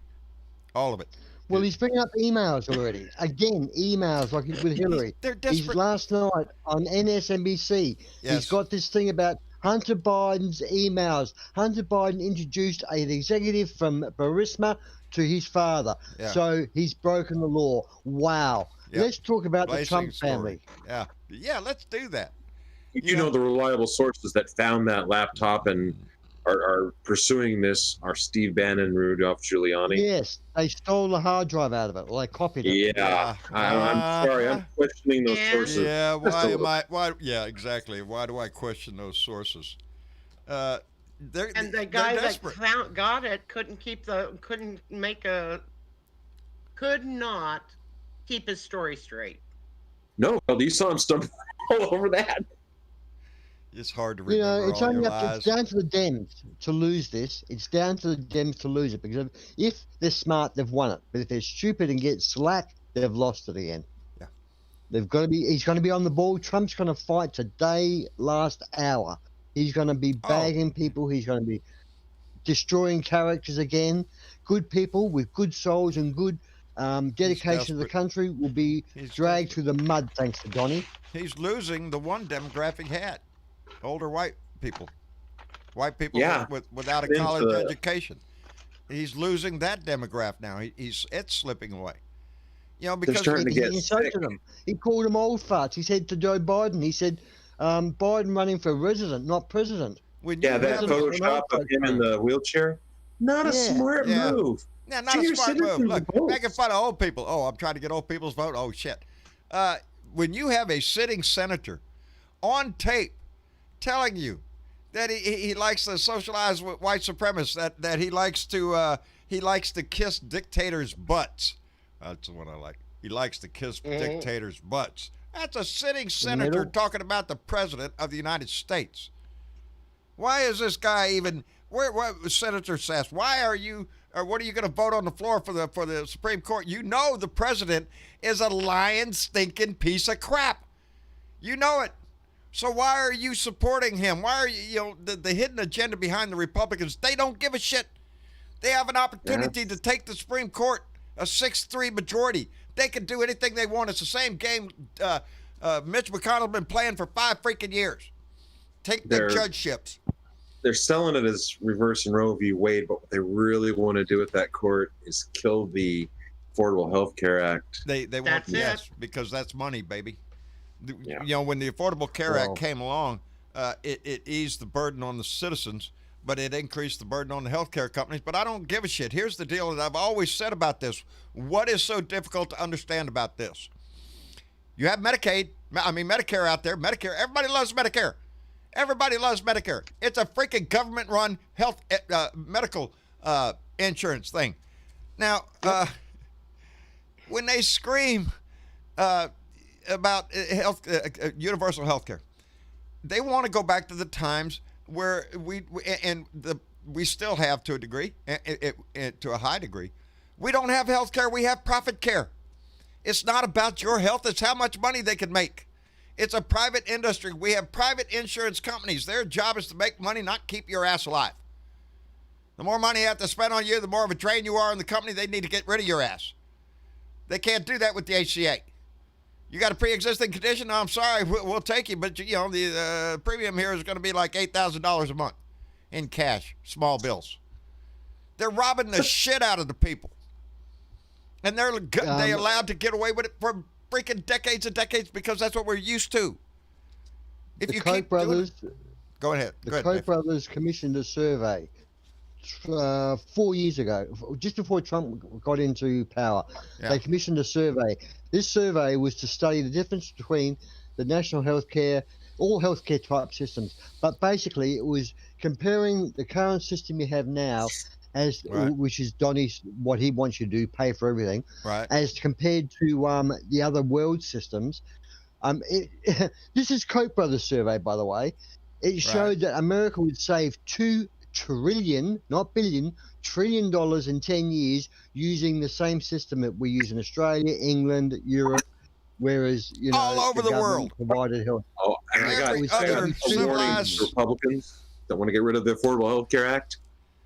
All of it. Well, he's bringing up emails already. Again, emails like with Hillary. They're desperate. He's last night on MSNBC. Yes. He's got this thing about Hunter Biden's emails. Hunter Biden introduced an executive from Burisma to his father. Yeah. So he's broken the law. Wow. Yep. Let's talk about the Trump family. Yeah, let's do that. You know the reliable sources that found that laptop and are pursuing this are Steve Bannon and Rudolph Giuliani. Yes, they stole the hard drive out of it. Well, they copied it. Yeah, I'm sorry. I'm questioning those sources. Yeah, why? Yeah, exactly. Why do I question those sources? And the guy that got it could not keep his story straight. No, you saw him stumble all over that. It's hard to remember it's all only your up. lies. It's down to the Dems to lose this. It's down to the Dems to lose it because if they're smart, they've won it. But if they're stupid and get slack, they've lost it again. Yeah, they've got to be. He's going to be on the ball. Trump's going to fight today, last hour. He's going to be bagging people. He's going to be destroying characters again. Good people with good souls and good dedication to the country will be dragged through the mud. Thanks to Donnie. He's losing the one demographic he had. Older white people without a college education. He's losing that demographic now. It's slipping away. Because he insulted them. He called them old farts. He said to Joe Biden, he said, Biden running for resident, not president. That Photoshop of him in the wheelchair, not a smart move. Yeah, not Senior a smart move. citizens Look, vote. making fun of old people. Oh, I'm trying to get old people's vote. Oh, shit. When you have a sitting senator on tape telling you that he likes to socialize with white supremacists, that he likes to kiss dictators' butts. That's the one I like. He likes to kiss dictators' butts. That's a sitting senator talking about the president of the United States. Why is this guy even? Senator Sass? Why are you? Or what are you going to vote on the floor for the Supreme Court? You know the president is a lying, stinking piece of crap. You know it. So why are you supporting him? Why are you, the hidden agenda behind the Republicans? They don't give a shit. They have an opportunity to take the Supreme Court, a 6-3 majority. They can do anything they want. It's the same game Mitch McConnell's been playing for 5 freaking years. Take the judgeships. They're selling it as reversing Roe v. Wade, but what they really want to do with that court is kill the Affordable Health Care Act. They want, yes, because that's money, baby. You know, when the Affordable Care Act came along, it eased the burden on the citizens, but it increased the burden on the healthcare companies. But I don't give a shit. Here's the deal that I've always said about this. What is so difficult to understand about this? You have Medicare out there. Medicare, everybody loves Medicare. Everybody loves Medicare. It's a freaking government-run health medical insurance thing. Now, when they scream about universal health care, they want to go back to the times where we still have, to a degree, to a high degree. We don't have health care. We have profit care. It's not about your health. It's how much money they can make. It's a private industry. We have private insurance companies. Their job is to make money, not keep your ass alive. The more money you have to spend on you, the more of a drain you are on the company. They need to get rid of your ass. They can't do that with the HCA. You got a pre-existing condition? No, I'm sorry, we'll take you, but you know the premium here is going to be like $8,000 a month in cash, small bills. They're robbing the shit out of the people, and they're allowed to get away with it for freaking decades and decades because that's what we're used to. If you keep doing it, go ahead. The Koch brothers commissioned a survey 4 years ago, just before Trump got into power. Yeah. They commissioned a survey. This survey was to study the difference between the national healthcare, all healthcare type systems, but basically it was comparing the current system you have now, which is Donnie's, what he wants you to do, pay for everything, as compared to the other world systems. This is Koch brothers survey, by the way. It showed that America would save $2 trillion, not billion, $1 trillion in 10 years using the same system that we use in Australia, England, Europe, whereas all over the world provided health. Oh, and I got a warning to Republicans that want to get rid of the Affordable Health Care Act.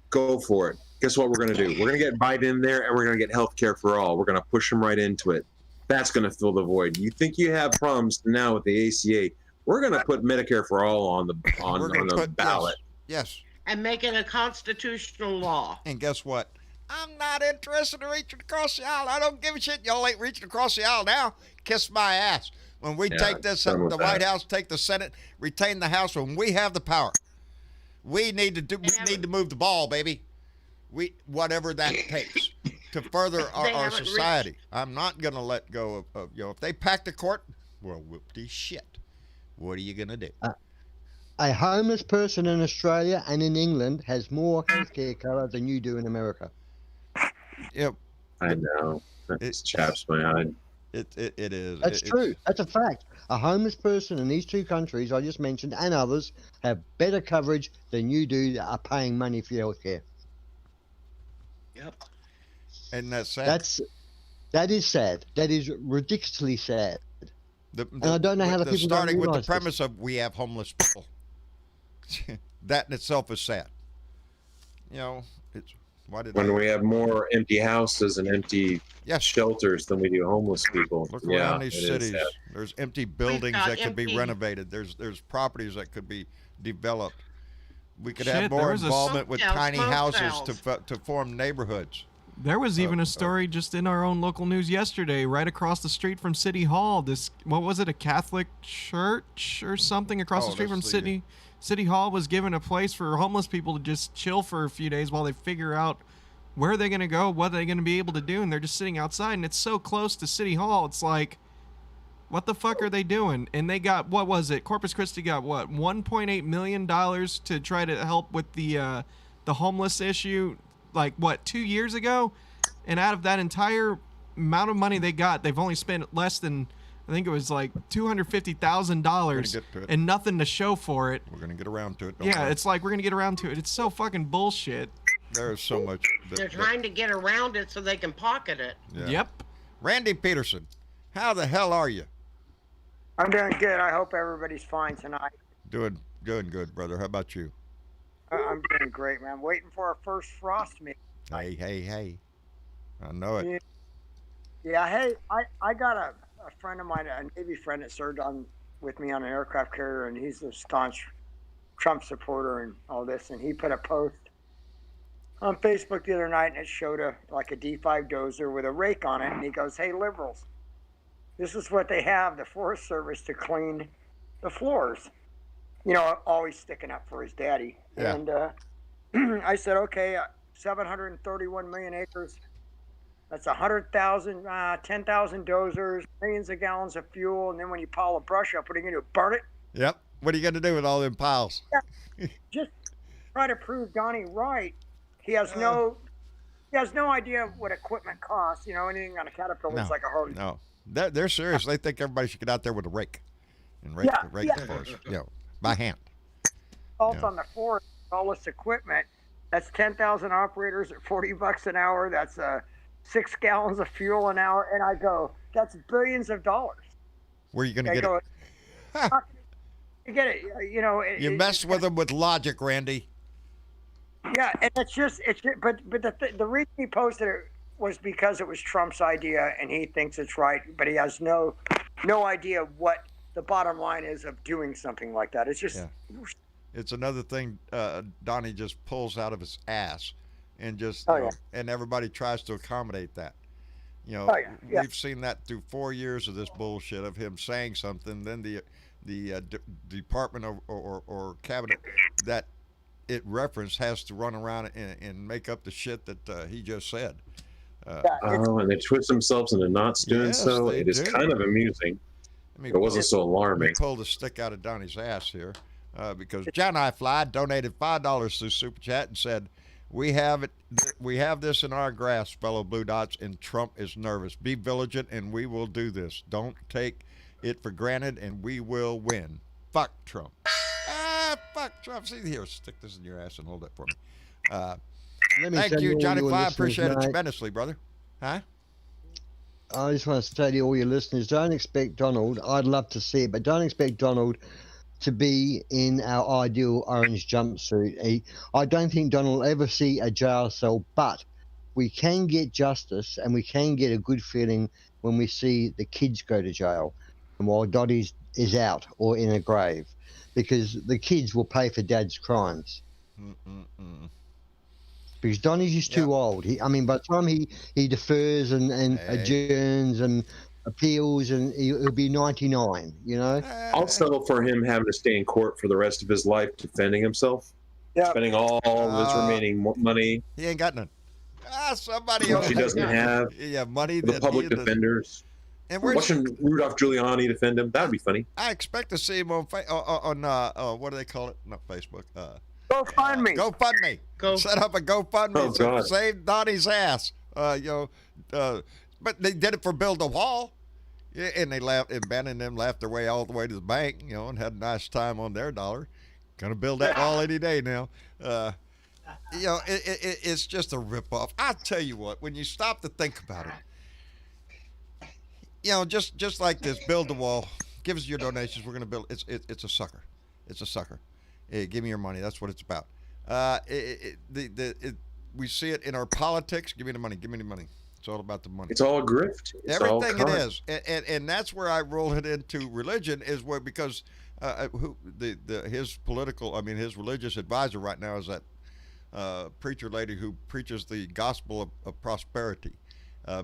Go for it. Guess what we're going to do? We're going to get Biden in there, and we're going to get health care for all. We're going to push them right into it. That's going to fill the void. You think you have problems now with the ACA? We're going to put Medicare for all on the ballot. Yes. And make it a constitutional law. And guess what? I'm not interested in reaching across the aisle. I don't give a shit. Y'all ain't reaching across the aisle now. Kiss my ass. When we take this, the White House, take the Senate, retain the House, when we have the power, we need to move the ball, baby. Whatever that takes to further our society. I'm not going to let go of if they pack the court, well, whoop-de shit. What are you going to do? A homeless person in Australia and in England has more healthcare cover than you do in America. Yep. I know. It chaps my eye. It is. That's true. That's a fact. A homeless person in these two countries I just mentioned and others have better coverage than you do that are paying money for your healthcare. Yep. And that's sad. That is sad. That is ridiculously sad. And I don't know how the people starting with the premise of we have homeless people. That in itself is sad. You know, when we have more empty houses and empty shelters than we do homeless people. Look around these cities. There's empty buildings that could be renovated. There's properties that could be developed. We could have more involvement with tiny houses to form neighborhoods. There was even a story just in our own local news yesterday, right across the street from City Hall. What was it, a Catholic church or something across the street from City Hall was given a place for homeless people to just chill for a few days while they figure out where are they going to go? What are they going to be able to do? And they're just sitting outside, and it's so close to City Hall. It's like, what the fuck are they doing? And they got, what was it? Corpus Christi got what? $1.8 million to try to help with the homeless issue, like what, 2 years ago? And out of that entire amount of money they got, they've only spent less than, I think it was like $250,000 and nothing to show for it. We're going to get around to it. Yeah, it's like we're going to get around to it. It's so fucking bullshit. There's so much. They're trying to get around it so they can pocket it. Yeah. Yep. Randy Peterson, how the hell are you? I'm doing good. I hope everybody's fine tonight. Doing good, brother. How about you? I'm doing great, man. Waiting for our first frost meet. Hey. I know it. Yeah, hey, I got a friend of mine, a Navy friend that served with me on an aircraft carrier, and he's a staunch Trump supporter and all this, and he put a post on Facebook the other night, and it showed a D5 dozer with a rake on it, and he goes, "Hey, liberals, this is what they have, the Forest Service, to clean the floors." You know, always sticking up for his daddy. Yeah. And I said, okay, 731 million acres. That's 100,000, 10,000 dozers, millions of gallons of fuel. And then when you pile the brush up, what are you going to do? Burn it? Yep. What are you going to do with all them piles? Yeah. Just try to prove Donnie right. He has no idea what equipment costs. You know, anything on a Caterpillar looks like a Harley. No. They're serious. They think everybody should get out there with a rake and rake the forest, by hand. Also on the forest, all this equipment, that's 10,000 operators at $40 an hour. That's 6 gallons of fuel an hour. And I go, that's billions of dollars. Where are you going to get it? You get it, you know. You mess with them with logic, Randy. Yeah, and but the reason he posted it was because it was Trump's idea and he thinks it's right, but he has no idea what the bottom line is of doing something like that. It's just it's another thing Donnie just pulls out of his ass and just and everybody tries to accommodate that. You know, we've seen that through 4 years of this bullshit of him saying something, then the department or cabinet that it referenced has to run around and make up the shit that he just said. And they twist themselves into knots doing so. It is kind of amusing. It wasn't so alarming. We pulled a stick out of Donnie's ass here because John I Fly donated $5 through Super Chat and said, we have this in our grasp, fellow Blue Dots, and Trump is nervous. Be vigilant, and we will do this. Don't take it for granted, and we will win. Fuck Trump. Fuck Trump. See here, stick this in your ass and hold it for me. Thank you, Johnny Fly. I appreciate it tremendously, brother. Huh? I just want to say to all your listeners, don't expect Donald, I'd love to see it, but don't expect Donald to be in our ideal orange jumpsuit. I don't think Donald will ever see a jail cell, but we can get justice and we can get a good feeling when we see the kids go to jail and while Dottie is out or in a grave, because the kids will pay for Dad's crimes. Because Donnie's just too old. By the time he defers and adjourns and appeals, and he'll be 99, you know? I'll settle for him having to stay in court for the rest of his life defending himself, spending all his remaining money. He ain't got none. Somebody else. He doesn't have money. The public defenders. And watching Rudolph Giuliani defend him, that would be funny. I expect to see him on what do they call it? Not Facebook. GoFundMe. GoFundMe. Set up a GoFundMe. God. Save Donnie's ass. But they did it for Build a Wall. Yeah, and they laughed, and Ben and them laughed their way all the way to the bank, and had a nice time on their dollar. Gonna build that wall any day now. It's just a ripoff. I'll tell you what, when you stop to think about it, just like this, Build a Wall, give us your donations. We're gonna build. It's a sucker. It's a sucker. Hey, give me your money. That's what it's about. We see it in our politics. Give me the money. Give me the money. It's all about the money. It's all a grift. Everything it is, and that's where I roll it into religion is where because his religious advisor right now is that preacher lady who preaches the gospel of prosperity,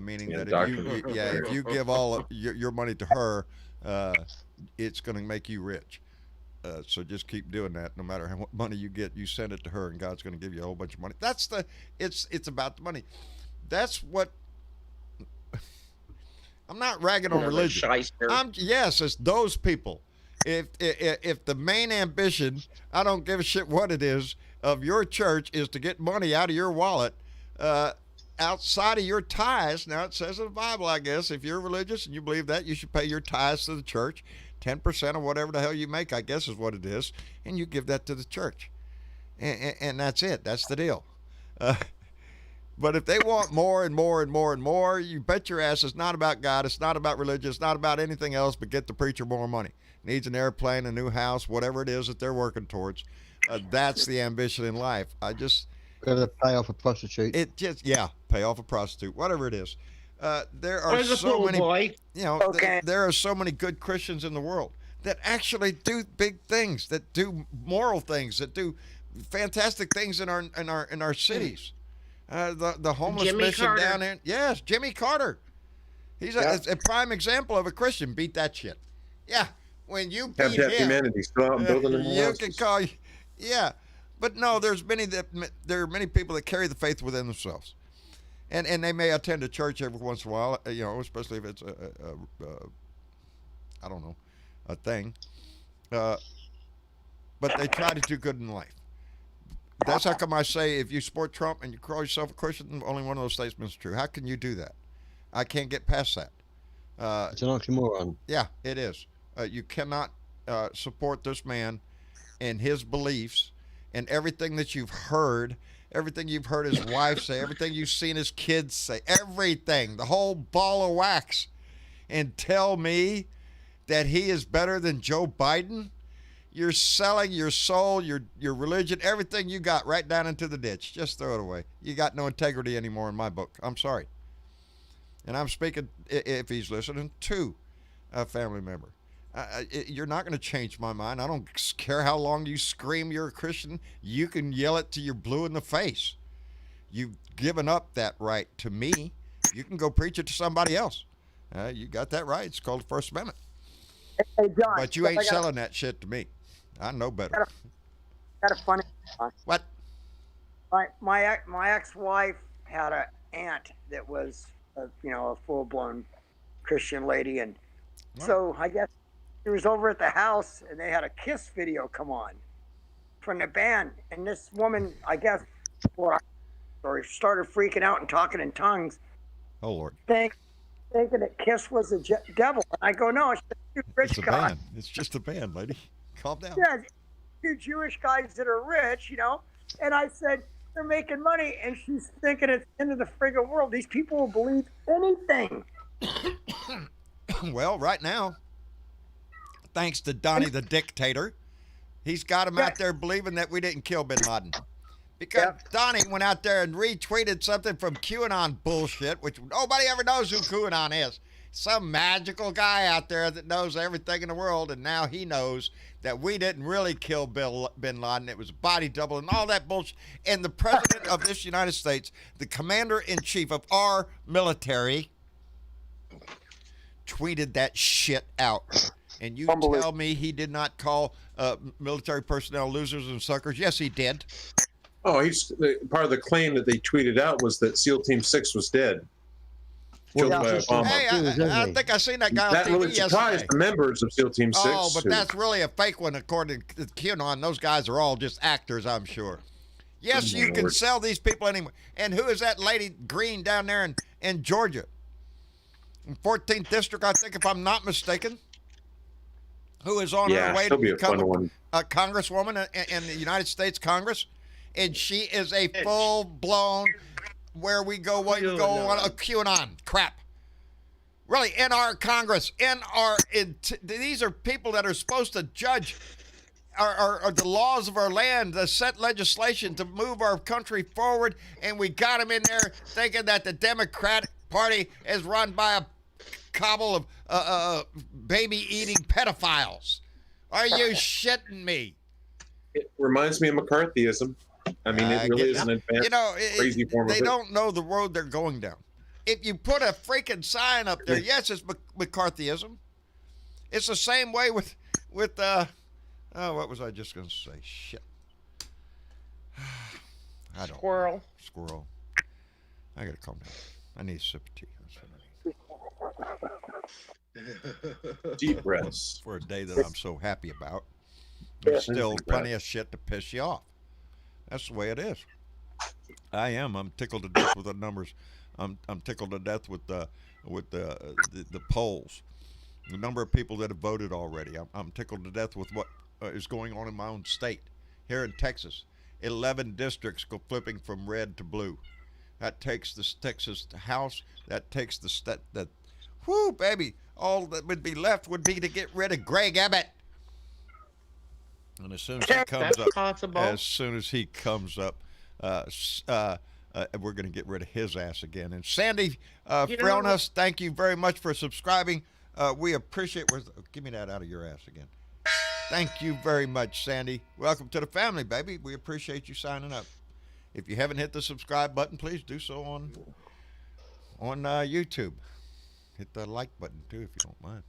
meaning that if you give all of your money to her, it's going to make you rich. So just keep doing that. No matter how much money you get, you send it to her, and God's going to give you a whole bunch of money. It's about the money. That's what. I'm not ragging on religion. Yes, it's those people. If the main ambition, I don't give a shit what it is, of your church is to get money out of your wallet, outside of your tithes. Now it says in the Bible, I guess, if you're religious and you believe that, you should pay your tithes to the church, 10% of whatever the hell you make, I guess is what it is, and you give that to the church, and that's it. That's the deal. But if they want more and more and more and more, you bet your ass it's not about God, it's not about religion, it's not about anything else but get the preacher more money. Needs an airplane, a new house, whatever it is that they're working towards. That's the ambition in life. Gotta pay off a prostitute. Pay off a prostitute, whatever it is. There are so many, there are so many good Christians in the world that actually do big things, that do moral things, that do fantastic things in our cities. The homeless Jimmy mission Carter. down there. Yes, Jimmy Carter. He's a prime example of a Christian. Beat that shit. Yeah, when you beat Habitat him, Humanity still out building them you houses. can call. Yeah, but no, there are many people that carry the faith within themselves, and they may attend a church every once in a while. Especially if it's I don't know, a thing. But they try to do good in life. That's how come I say if you support Trump and you call yourself a Christian, only one of those statements is true. How can you do that? I can't get past that. It's an oxymoron. Yeah, it is. You cannot support this man and his beliefs and everything that you've heard his wife say, everything you've seen his kids say, everything, the whole ball of wax, and tell me that he is better than Joe Biden. You're selling your soul, your religion, everything you got right down into the ditch. Just throw it away. You got no integrity anymore in my book. I'm sorry. And I'm speaking, if he's listening, to a family member. You're not going to change my mind. I don't care how long you scream you're a Christian. You can yell it till you're blue in the face. You've given up that right to me. You can go preach it to somebody else. You got that right. It's called the First Amendment. Hey, John. But you ain't selling that shit to me. I know better. Got a funny. What? My ex-wife had an aunt that was a full-blown Christian lady, and so I guess she was over at the house and they had a Kiss video come on from the band, and this woman, I guess, started freaking out and talking in tongues. Oh Lord. Thinking that Kiss was a devil. And I go, no, it's just two rich It's a guys. band. It's just a band, lady. Calm down. Yeah, two Jewish guys that are rich, And I said, they're making money, and she's thinking it's the end of the friggin' world. These people will believe anything. Well, right now, thanks to Donnie the dictator, he's got him out there believing that we didn't kill bin Laden. Because Donnie went out there and retweeted something from QAnon bullshit, which nobody ever knows who QAnon is. Some magical guy out there that knows everything in the world, and now he knows that we didn't really kill bin Laden. It was a body double and all that bullshit. And the president of this United States, the commander-in-chief of our military, tweeted that shit out. And you tell me he did not call military personnel losers and suckers? Yes, he did. Oh, part of the claim that they tweeted out was that SEAL Team 6 was dead. Killed by Obama. Hey, I think I seen that guy on That TV really surprised yesterday. the members of SEAL Team 6. Oh, but that's really a fake one, according to QAnon. Those guys are all just actors, I'm sure. Yes, you can sell these people anyway. And who is that lady Green down there in Georgia? In 14th District, I think, if I'm not mistaken. Who is on her way to become a congresswoman in the United States Congress. And she is a full-blown, where we go, what you go on, a QAnon crap. Really, in our Congress, these are people that are supposed to judge our the laws of our land, to set legislation to move our country forward, and we got them in there thinking that the Democratic Party is run by a cobble of baby-eating pedophiles. Are you shitting me? It reminds me of McCarthyism. I mean, it really is an advanced, crazy form of it. They don't know the road they're going down. If you put a freaking sign up there, yes, it's McCarthyism. It's the same way with Oh, what was I just going to say? Shit. I don't. Squirrel. Squirrel. I got to calm down. I need a sip of tea. That's what I need. Deep breaths. For a day that I'm so happy about, there's still plenty of shit to piss you off. That's the way it is. I am. I'm tickled to death with the numbers. I'm tickled to death with the polls. The number of people that have voted already. I'm tickled to death with what is going on in my own state. Here in Texas, 11 districts go flipping from red to blue. That takes the Texas House. That takes the state. Whoo, baby! All that would be left would be to get rid of Greg Abbott. And as soon as he comes That's up, possible. as soon as he comes up, we're going to get rid of his ass again. And Sandy Frelnus, thank you very much for subscribing. We appreciate. Give me that out of your ass again. Thank you very much, Sandy. Welcome to the family, baby. We appreciate you signing up. If you haven't hit the subscribe button, please do so on YouTube. Hit the like button too, if you don't mind.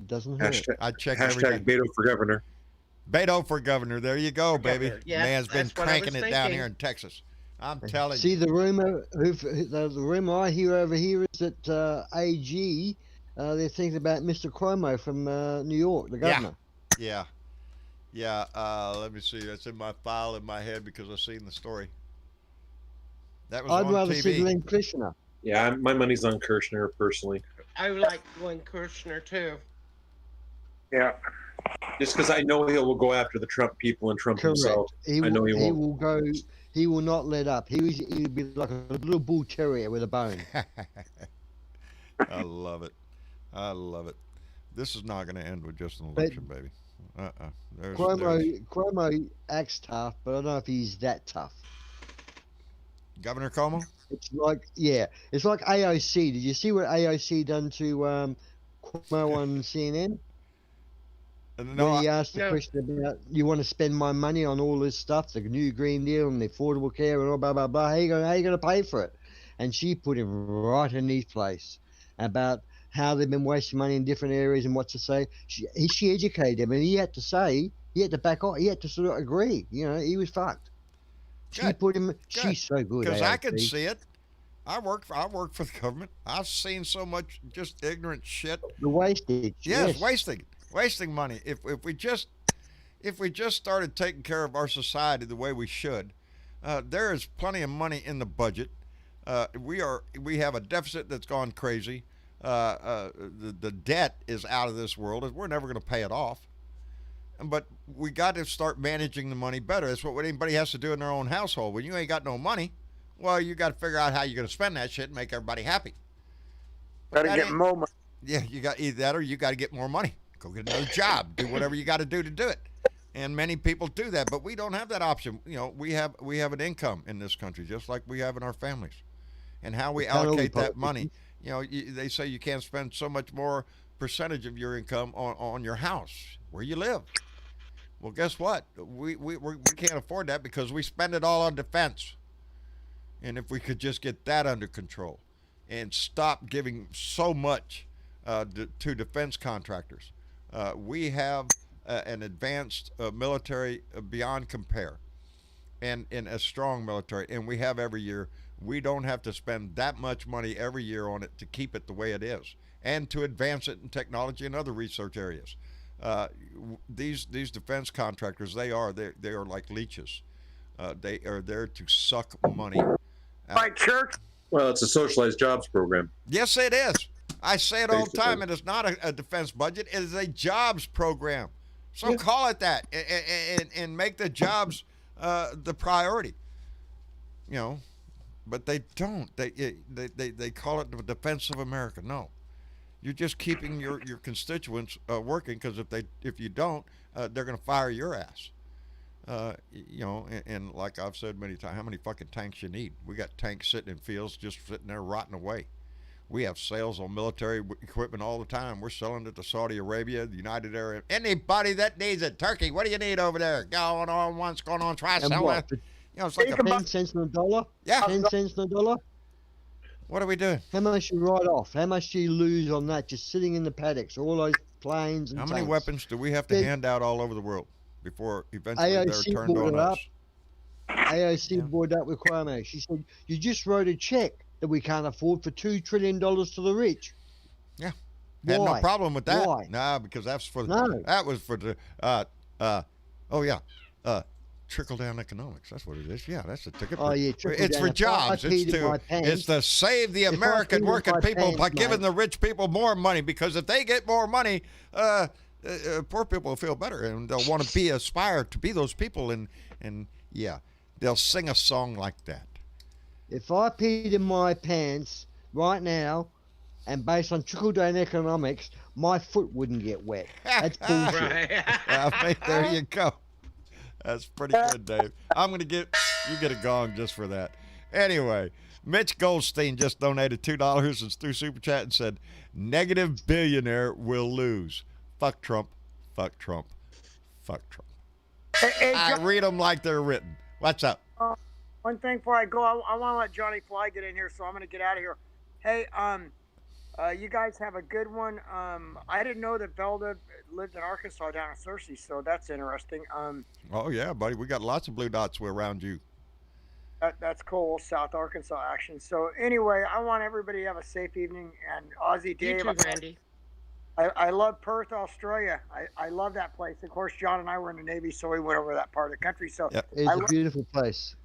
Doesn't hurt. I check every day. Beto for governor. Beto for governor. There you go, baby. Yeah, Man's been that's what I was cranking it down thinking. here in Texas. I'm telling See, you. the rumor I hear over here is that AG, they're thinking about Mr. Cuomo from New York, the governor. Yeah. Let me see. That's in my file in my head because I've seen the story. That was I'd on rather TV. see Glenn Krishna. Yeah, my money's on Kirshner personally. I would like Glenn Kirshner too. Yeah. Just because I know he'll go after the Trump people and Trump Correct. himself. He I know he won't. will go. He will not let up. He'll be like a little bull terrier with a bone. I love it. I love it. This is not going to end with just an election, baby. Cuomo acts tough, but I don't know if he's that tough. Governor Cuomo? It's like AOC. Did you see what AOC done to Cuomo on CNN? No, When he asked the No. question about, you want to spend my money on all this stuff, the new Green Deal and the Affordable Care and all blah, blah, blah. How you going to pay for it? And she put him right in his place about how they've been wasting money in different areas and what to say. She educated him, and he had to back off. He had to sort of agree. You know, he was fucked. She Good. put him. Good. She's so good. because I can AOC. see it. I work for the government. I've seen so much just ignorant shit. The wastage. Yes, wasting money. If we just started taking care of our society the way we should, there is plenty of money in the budget. We have a deficit that's gone crazy. The debt is out of this world. We're never going to pay it off. But we got to start managing the money better. That's what anybody has to do in their own household. When you ain't got no money, well, you got to figure out how you're going to spend that shit and make everybody happy. Gotta That get ain't- more money. Yeah, you got either that or you got to get more money. Go get another job. Do whatever you got to do it. And many people do that, but we don't have that option. You know, we have an income in this country, just like we have in our families. And how we allocate that money, you know, they say you can't spend so much more percentage of your income on your house where you live. Well, guess what? We can't afford that because we spend it all on defense. And if we could just get that under control and stop giving so much to defense contractors, we have an advanced military beyond compare, and in a strong military, and we have every year. We don't have to spend that much money every year on it to keep it the way it is and to advance it in technology and other research areas. These defense contractors, they are like leeches. They are there to suck money. Right, church? Well, it's a socialized jobs program. Yes, it is. I say it all the time. Basically. It is not a defense budget. It is a jobs program. So call it that, and make the jobs the priority. You know, but they don't. They call it the defense of America. No, you're just keeping your constituents working, because if you don't, they're going to fire your ass. You know, and like I've said many times, how many fucking tanks you need? We got tanks sitting in fields just sitting there rotting away. We have sales on military equipment all the time. We're selling it to Saudi Arabia, the United Arab. Anybody that needs it, Turkey, what do you need over there? Going on once, going on twice. And what? You know, it's like Think a, 10 cents on the dollar? Yeah. 10 cents on the dollar? what are we doing? How much you write off? How much do you lose on that just sitting in the paddocks? All those planes, and How many tanks. weapons do we have to They- hand out all over the world before eventually they're AOC turned brought on it us? up. AOC Yeah. brought up with Cuomo. She said, "You just wrote a check that we can't afford for $2 trillion to the rich." Yeah. Had no Why? problem with that. Why? Nah, because that's for the, No. that was for the trickle down economics. That's what it is. Yeah, that's the ticket. Oh, yeah, trickle It's down. for If I jobs. peed in my pants- It's to save the if I American peed in working my people by pants, giving mate. the rich people more money. Because if they get more money, poor people will feel better and they'll want to aspire to be those people. And yeah, they'll sing a song like that. If I peed in my pants right now, and based on trickle down economics, my foot wouldn't get wet. That's bullshit. Right. I mean, there you go. That's pretty good, Dave. You get a gong just for that. Anyway, Mitch Goldstein just donated $2 and through Super Chat and said, negative billionaire will lose. Fuck Trump. Fuck Trump. Fuck Trump. Hey, I John, read them like they're written. What's up? one thing before I go, I want to let Johnny Fly get in here, so I'm going to get out of here. Hey, you guys have a good one. I didn't know that Velda lived in Arkansas down in Searcy, so that's interesting. Oh, yeah, buddy. We got lots of blue dots around you. That's cool, South Arkansas action. So anyway, I want everybody to have a safe evening. And Aussie You Dave, too, Randy. I love Perth, Australia. I love that place. Of course, John and I were in the Navy, so we went over that part of the country. So Yep. It's a beautiful place.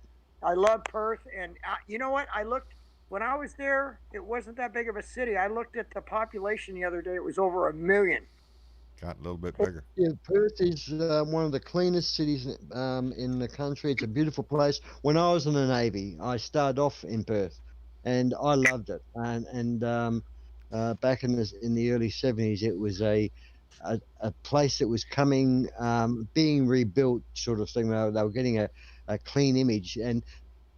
I love Perth. And you know what? When I was there, it wasn't that big of a city. I looked at the population the other day. It was over 1 million. Got a little bit bigger. Yeah, Perth is one of the cleanest cities in the country. It's a beautiful place. When I was in the Navy, I started off in Perth, and I loved it. And back in the early 70s, it was a place that was coming, being rebuilt, sort of thing. They were getting a clean image, and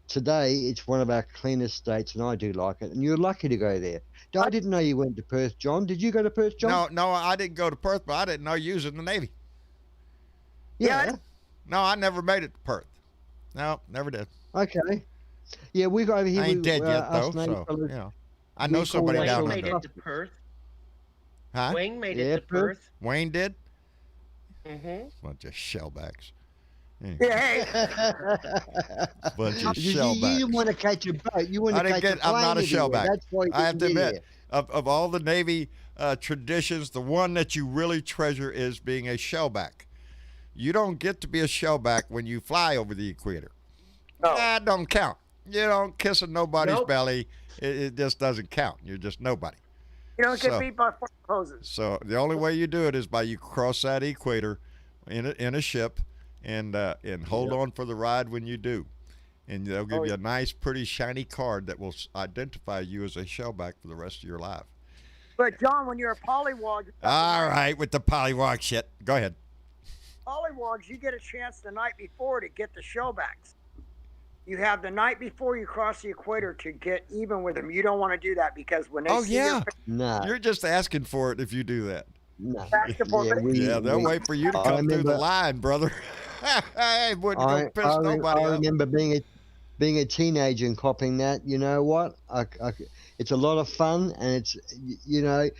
today it's one of our cleanest states, and I do like it. And you're lucky to go there. I didn't know you went to Perth, John. Did you go to Perth, John? No, I didn't go to Perth, but I didn't know you was in the Navy. Yeah. No, I never made it to Perth. No, never did. Okay. Yeah, we got over here. I ain't dead yet, though, us Navy so, fellas, you know. I know we somebody call that down Wayne sort made under. it to Perth. Huh? Wayne made Yeah, it to Perth. Wayne did? Mm-hmm. Bunch of shellbacks. Yeah, hey, Bunch of You shellbacks. didn't want to catch a boat. You want to catch a plane. I'm not a everywhere. shellback. That's why you I have to didn't get admit, of all the Navy traditions, the one that you really treasure is being a shellback. You don't get to be a shellback when you fly over the equator. No. That don't count. You don't kiss nobody's Nope. belly. It just doesn't count. You're just nobody. you don't get So- beat by fire hoses. So the only way you do it is by you cross that equator in a ship and hold on for the ride when you do. And they'll give you a nice, pretty, shiny card that will identify you as a shellback for the rest of your life. But John, when you're a pollywog, All right, with the pollywog shit. Go ahead. pollywogs, you get a chance the night before to get the shellbacks. You have the night before you cross the equator to get even with them. You don't want to do that because when they Oh, see yeah. your No, You're just asking for it if you do that. no. basketball, Yeah, they'll wait for you to I come through the remember- line, brother. Hey, wouldn't I, go piss I, nobody I off. remember being a teenager and copying that. You know what? It's a lot of fun, and it's I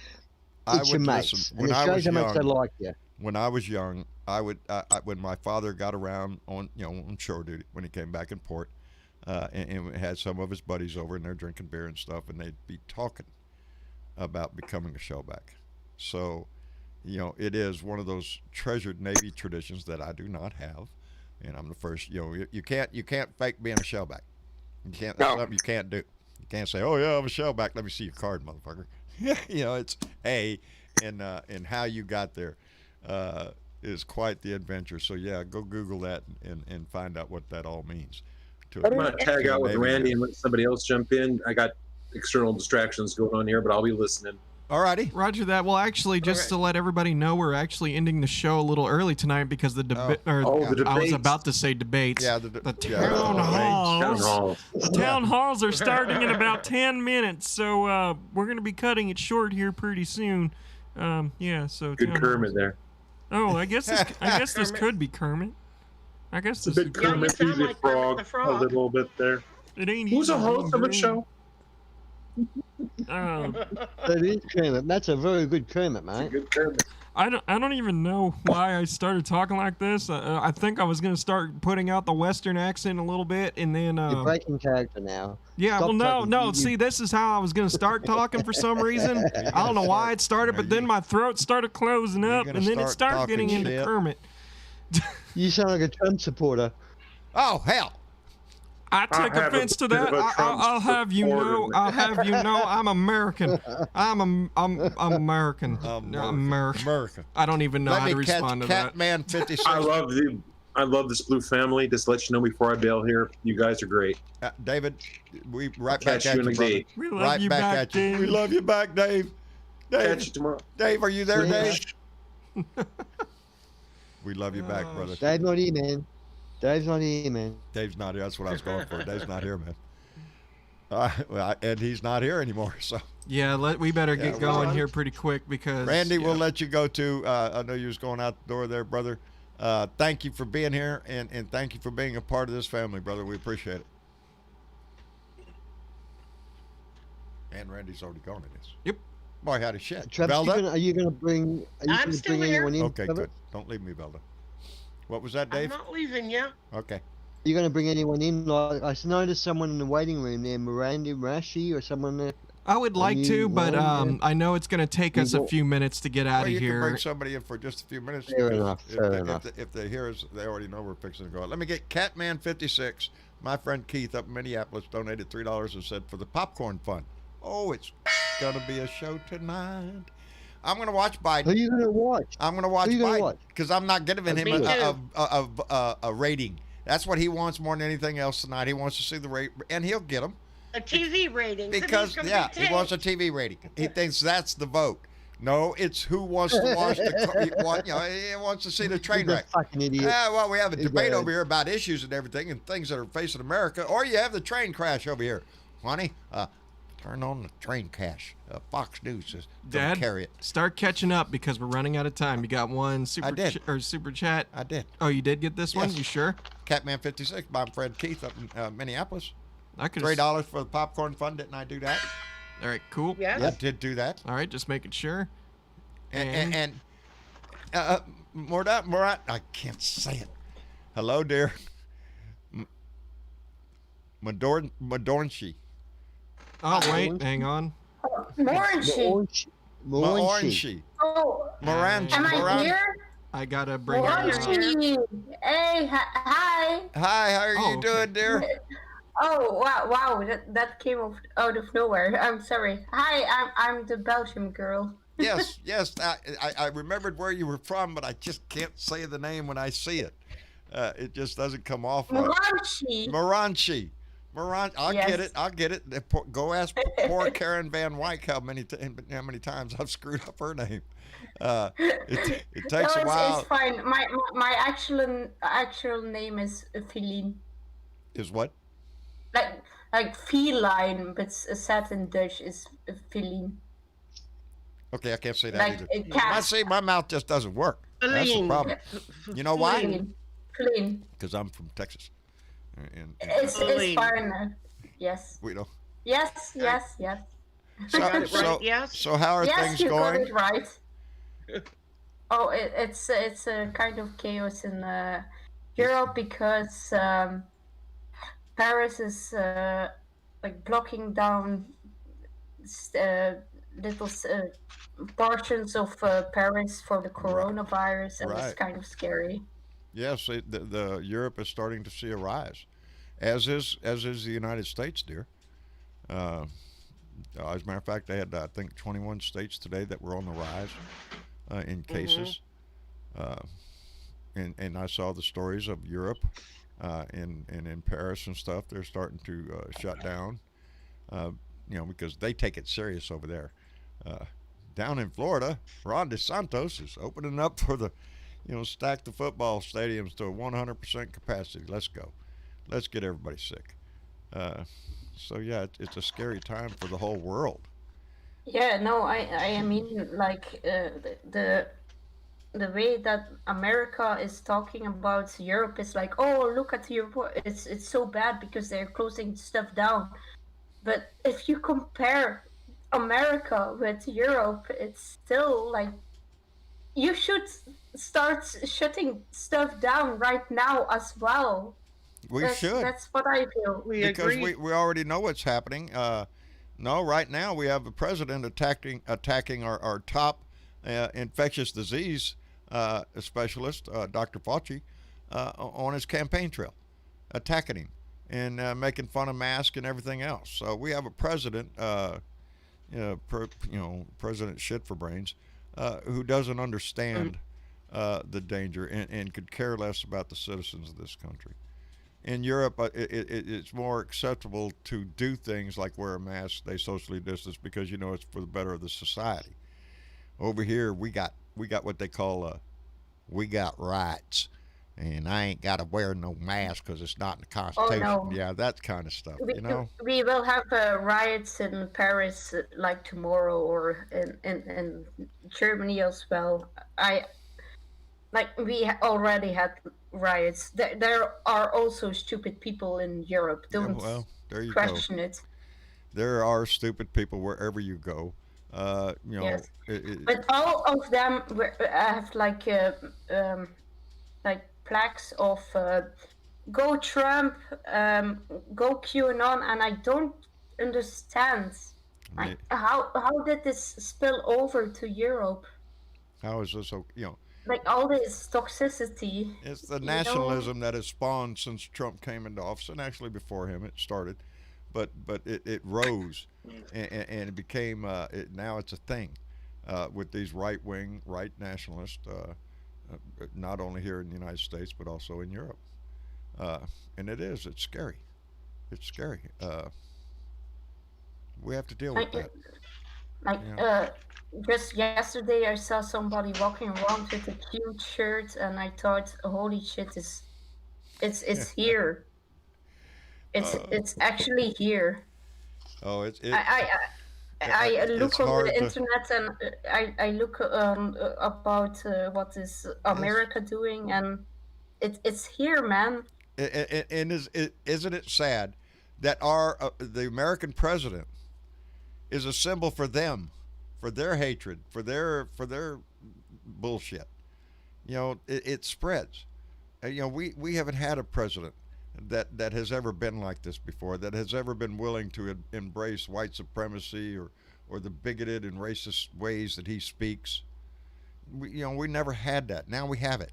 it's your would mates, listen. and When it I shows was how much they young, like you. when I was young, I would when my father got around on shore duty when he came back in port, and had some of his buddies over and they're drinking beer and stuff, and they'd be talking about becoming a shellback. So, it is one of those treasured Navy traditions that I do not have, and I'm the first. You can't fake being a shellback. You can't. That's something you can't do. You can't say, "Oh yeah, I'm a shellback. Let me see your card, motherfucker." It's and how you got there is quite the adventure. So yeah, go Google that and find out what that all means. I'm going to tag out with Randy and let somebody else jump in. I got external distractions going on here, but I'll be listening. Alrighty. Roger that. Well, actually, just to let everybody know, we're actually ending the show a little early tonight because the debate. the I was debates. about to say debates. Yeah, the yeah, town Town halls. hall. The town halls are starting in about 10 minutes, so we're going to be cutting it short here pretty soon. Yeah, so Good town Kermit halls. there. Oh, I guess this Kermit. could be Kermit. I guess It's a this. bit Yeah, you Kermit, sound easy like Kermit frog, the Frog. a little bit there. It ain't. Who's a easy host being of a green. show? That is Kermit. That's a very good Kermit, mate. Good Kermit. I don't even know why I started talking like this. I think I was gonna start putting out the Western accent a little bit, and then You're breaking character now. yeah. Stop Well, no, talking. no. See, this is how I was gonna start talking for some reason. I don't know why it started, but then my throat started closing up, gonna and then it start started getting talking into shit? Kermit. You sound like a Trump supporter. Oh hell! I take have a offense to bit that. of a Trump I'll have you know. supporter. I'll have you know. I'm American. I'm American. America. I don't even know Let how to me catch respond to that. Catman 56. I love this blue family. Just let you know before I bail here. You guys are great. David, we right Catch back at you in you, a brother. day. We love Right you back back, at you. Dave. We love you back, Dave. Catch you tomorrow. Dave, are you there, Yeah. Dave? We love you back, brother. Dave's not here, man. Dave's not here, man. Dave's not here. That's what I was going for. Dave's not here, man. And he's not here anymore. So, Yeah, we better get Yeah, going well, here pretty quick because Randy, yeah. we'll let you go too. I know you was going out the door there, brother. Thank you for being here, and thank you for being a part of this family, brother. We appreciate it. And Randy's already gone in this. Yep. Boy, how to shit. Travis, Velda? are you gonna bring? Are you I'm gonna still bring here. anyone in? Okay, Travis? good. Don't leave me, Velda. What was that, I'm Dave? not leaving you. Okay. Are you gonna bring anyone in? Like I noticed someone in the waiting room there, Miranda Rashi or someone there. I would like you to, but willing to- I know it's going to take us a won't- few minutes to get out Well, of you can here. bring somebody in for just a few minutes. Fair because enough, If, fair they, enough. If they hear us, they already know we're fixing to go out. Let me get Catman 56. My friend Keith up in Minneapolis donated $3 and said for the popcorn fund. Oh, it's gonna be a show tonight. I'm gonna watch Who are Biden. you gonna watch? I'm gonna watch Who you gonna Biden watch? because I'm not giving him Me too. a rating. That's what he wants more than anything else tonight. He wants to see the rate, and he'll get them. A TV rating. Because he wants a TV rating. He thinks that's the vote. No, it's who wants to watch he wants to see the train He's a wreck. fucking idiot. Yeah, well, we have a He's debate a- over here about issues and everything and things that are facing America, or you have the train crash over here. Honey, turn on the train crash. Fox News says don't Dad, carry it. start catching up because we're running out of time. You got one super did. super chat. I did. Oh, you did get this one? Yes. You sure? Catman 56 by my friend Keith up in Minneapolis. I could. $3 for the popcorn fund. Didn't I do that? All right, cool. Yes. I did do that. All right, just making sure. And Morat, I can't say it. Hello, dear. Madornshi. Oh wait, hang on. Moranchi. Moranshi. Oh, Moranshi. am I Moran- here? I gotta bring it down. Moranchi. Hey, hi. Hi, how are Oh, you okay. doing, dear? Oh, wow, that came out of nowhere. I'm sorry. Hi, I'm the Belgium girl. Yes. I remembered where you were from, but I just can't say the name when I see it. It just doesn't come off right. Moranchi. Moranshi. Yes. I'll get it. Go ask poor Karen Van Wyck how many times I've screwed up her name. It takes No, a while. it's fine. My actual name is Feline. Is what? Like feline, but said in Dutch is Feline. Okay, I can't say that Like either. a cat. My mouth just doesn't work. That's the Feline. problem. You know why? Feline. Because I'm from Texas. And It's Feline. fine. Yes. we don't. Yes. So, Got it right, so, yes? so how are Yes, things you got going? it right. Oh, it's a kind of chaos in Europe because Paris is like blocking down little portions of Paris for the coronavirus, and Right. it's kind of scary. Yes, the Europe is starting to see a rise, as is the United States, dear. As a matter of fact, they had I think 21 states today that were on the rise in cases, and I saw the stories of Europe, and in Paris and stuff. They're starting to shut down, because they take it serious over there. Down in Florida, Ron DeSantis is opening up for the. Stack the football stadiums to a 100% capacity. Let's go. Let's get everybody sick. So yeah, it's a scary time for the whole world. Yeah, no, I mean like the way that America is talking about Europe is like, oh, look at Europe, it's so bad because they're closing stuff down. But if you compare America with Europe, it's still like you should start shutting stuff down right now as well. We should. That's what I feel. We Because agree. we already know what's happening. No, right now we have a president attacking our top infectious disease specialist, Dr. Fauci, on his campaign trail, attacking him and making fun of masks and everything else. So we have a president, President shit for brains, who doesn't understand the danger and could care less about the citizens of this country. In Europe, it's more acceptable to do things like wear a mask, stay socially distanced, because it's for the better of the society. Over here, we got what they call we got rights, and I ain't got to wear no mask because it's not in the Constitution. Oh, no. Yeah, that kind of stuff. We will have riots in Paris like tomorrow, or in Germany as well. We already had riots. There are also stupid people in Europe. Don't there you question go. it. There are stupid people wherever you go. Yes. But all of them have like plaques of "Go Trump," "Go QAnon," and I don't understand. Like, how did this spill over to Europe? How is this? Like all this toxicity. It's the nationalism that has spawned since Trump came into office, and actually before him it started, but it rose, and it became now it's a thing with these right nationalists, not only here in the United States but also in Europe, and it's scary. It's scary. We have to deal with that. Just yesterday I saw somebody walking around with a cute shirt, and I thought, holy shit, it's here. It's actually here. Oh, it's I look over the hard internet, and I look about what is America doing, and it's here, man. And isn't it sad that the American president is a symbol for them, for their hatred, for their bullshit. It spreads. We haven't had a president that has ever been like this before, that has ever been willing to embrace white supremacy or the bigoted and racist ways that he speaks. We never had that. Now we have it,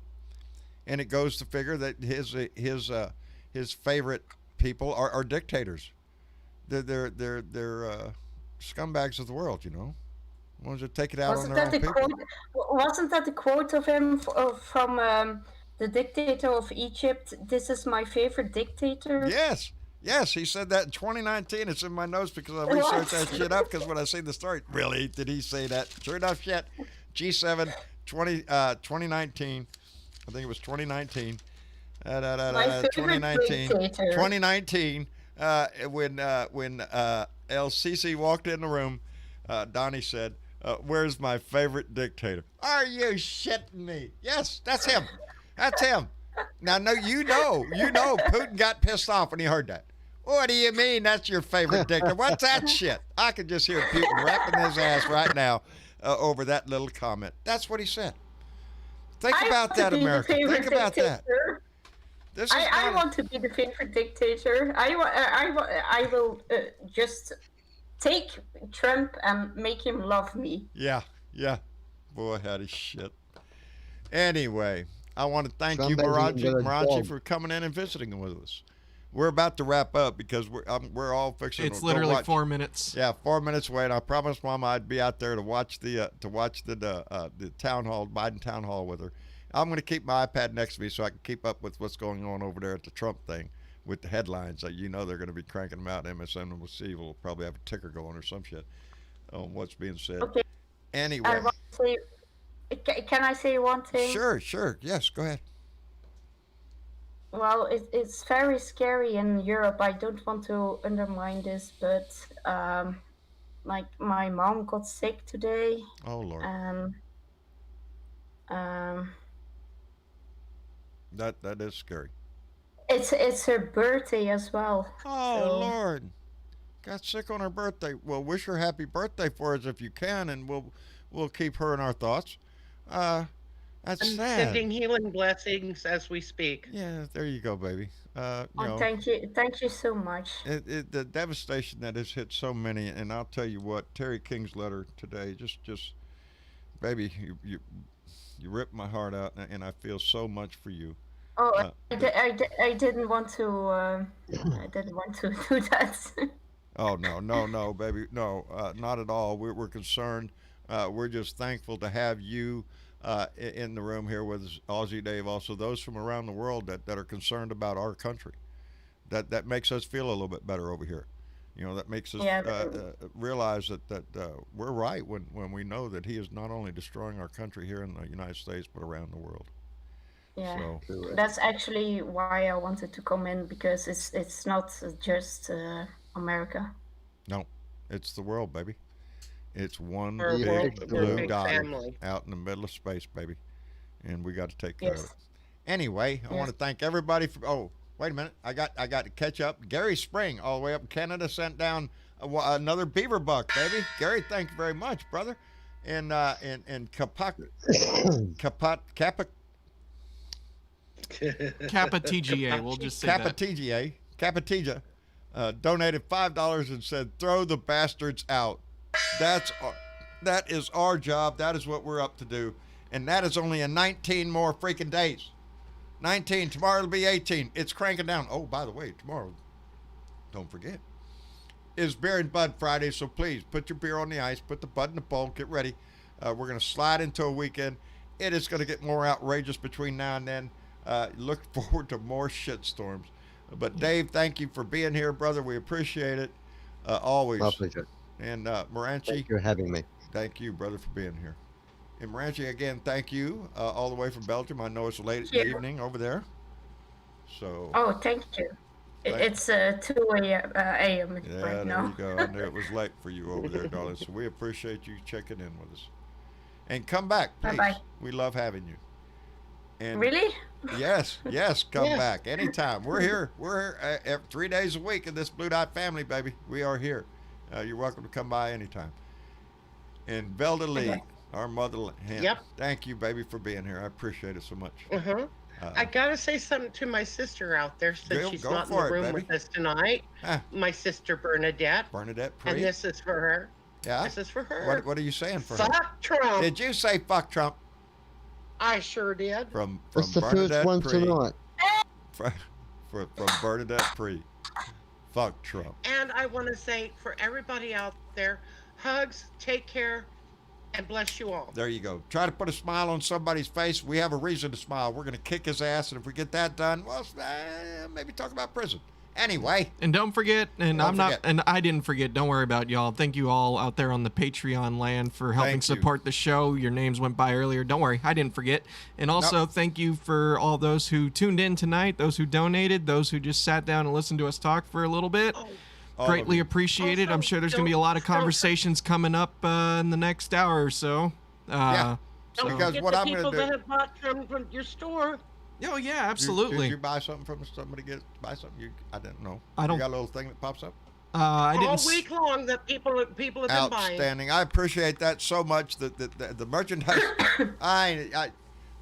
and it goes to figure that his favorite people are dictators. They're scumbags of the world. Ones that take it out on their own people. Wasn't that the quote of him from the dictator of Egypt? "This is my favorite dictator." Yes, he said that in 2019. It's in my notes because I researched that shit up, because when I see the story, really, did he say that? Sure enough, shit. G7 2019. I think it was 2019. My favorite dictator. 2019. When El Sisi walked in the room, Donnie said, "Where's my favorite dictator?" Are you shitting me? Yes, that's him. That's him. Now, no, Putin got pissed off when he heard that. What do you mean that's your favorite dictator? What's that shit? I could just hear Putin rapping his ass right now over that little comment. That's what he said. Think about that, America. Think about that. I want to be the favorite dictator. I will just take Trump and make him love me. Yeah. Boy, howdy shit. Anyway, I want to thank you, Somebody's Marcia, for coming in and visiting with us. We're about to wrap up because we're all fixing. It's literally 4 minutes. Yeah, 4 minutes away, and I promised Mama I'd be out there to watch the town hall, Biden town hall with her. I'm going to keep my iPad next to me so I can keep up with what's going on over there at the Trump thing with the headlines. They're going to be cranking them out. MSNBC will probably have a ticker going or some shit on what's being said. Okay. Anyway. I want to say, can I say one thing? Sure. Yes, go ahead. Well, it's very scary in Europe. I don't want to undermine this, but like my mom got sick today. Oh Lord. That is scary. It's her birthday as well. Oh so. Lord. Got sick on her birthday. Well, wish her happy birthday for us if you can, and we'll keep her in our thoughts. That's I'm sad. sending healing blessings as we speak. Yeah, there you go, baby. You Oh, know, thank you so much. the devastation that has hit so many, and I'll tell you what, Terry King's letter today, just, baby, you ripped my heart out, and I feel so much for you. Oh, But I didn't want to. I didn't want to do that. oh no, baby, no, not at all. We're concerned. We're just thankful to have you in the room here with us, Aussie Dave. Also, those from around the world that are concerned about our country. That makes us feel a little bit better over here. You know, that makes us Yeah, realize that we're right when we know that he is not only destroying our country here in the United States but around the world. yeah. So That's actually why I wanted to come in, because it's not just America. no, it's the world, baby. It's one We're a Yeah, world, big it's we're a blue big dot family. out in the middle of space, baby, and we got to take care of it. Yes. Anyway, I want Yes. to thank everybody for. Oh, wait a minute, I got to catch up. Gary Spring, all the way up in Canada, sent down another beaver buck, baby. Gary, thank you very much, brother. And Kappa Kappa TGA. We'll just say Kappa that. TGA Kappa TGA donated $5 and said, "Throw the bastards out." That is our job. That is what we're up to do, and that is only in 19 more freaking days. 19. Tomorrow it'll be 18. It's cranking down. Oh, by the way, tomorrow, don't forget, is Beer and Bud Friday. So please put your beer on the ice, put the bud in the bowl, get ready. We're going to slide into a weekend. It is going to get more outrageous between now and then. Look forward to more shitstorms. But Dave, thank you for being here, brother. We appreciate it. Always. My pleasure. And Moranchi, Thank you for having me. thank you, brother, for being here. And Moranchi, again, thank you, all the way from Belgium. I know it's late in the Thank you. evening over there. So, Oh, thank you. Thank- It's 2 a.m. yeah, right there now. you go. I knew it was late for you over there, darling. So we appreciate you checking in with us. And come back, please. Bye-bye. We love having you. And Really? Yes, come Yes. back anytime. We're here. We're here 3 days a week in this Blue Dot family, baby. We are here. You're welcome to come by anytime. And Velda Lee, Okay. our mother hen. Yep. Thank you, baby, for being here. I appreciate it so much. Uh-huh. I gotta say something to my sister out there, since she's go not in the for it, room baby. with us tonight. Ah. My sister Bernadette, Bernadette and Pre. this is for her. Yeah. This is for her. What are you saying for her? Fuck Trump. Did you say fuck Trump? I sure did. From That's the Bernadette first one Pre. tonight. From Bernadette Pre. Fuck Trump. And I want to say, for everybody out there, hugs, take care, and bless you all. There you go. Try to put a smile on somebody's face. We have a reason to smile. We're going to kick his ass, and if we get that done, well, maybe talk about prison. Anyway, And don't forget, and Don't I'm not, forget. and I didn't forget. Don't worry about y'all. Thank you all out there on the Patreon land for helping Thank you. support the show. Your names went by earlier. Don't worry, I didn't forget. And also, thank you for all those who tuned in tonight, those who donated, those who just sat down and listened to us talk for a little bit. all of Greatly you. appreciated. Also, I'm sure there's going to be a lot of don't- conversations coming up in the next hour or so. Yeah. So, Don't Because forget what the I'm gonna people do- that have bought from your store. oh yeah, Did absolutely. you buy something from somebody? Buy something? I didn't know. I don't- You got a little thing that pops up? I didn't. All week long that people have been buying. Outstanding. I appreciate that so much. The merchandise,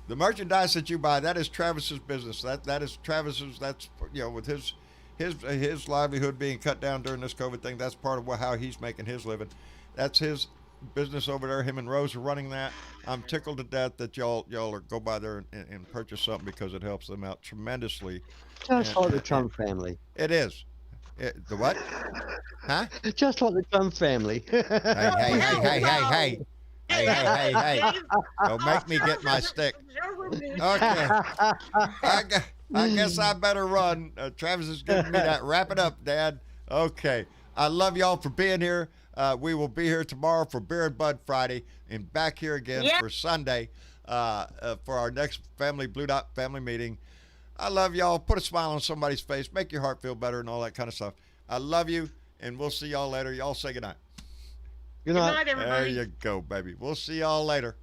the merchandise that you buy, that is Travis's business. That is Travis's. That's with his livelihood being cut down during this COVID thing. That's part of how he's making his living. That's his business over there. Him and Rose are running that. I'm tickled to death that y'all are go by there and purchase something because it helps them out tremendously. Just like the Trump family. It is. The what? Huh? Just like the Trump family. Hey. Hey. Don't make me get my stick. Okay. I guess I better run. Travis is giving me that. Wrap it up, Dad. Okay. I love y'all for being here. We will be here tomorrow for Beer and Bud Friday and back here again for Sunday for our next Blue Dot family meeting. I love y'all. Put a smile on somebody's face. Make your heart feel better and all that kind of stuff. I love you, and we'll see y'all later. Y'all say goodnight. Good Good night. night, everybody. There you go, baby. We'll see y'all later.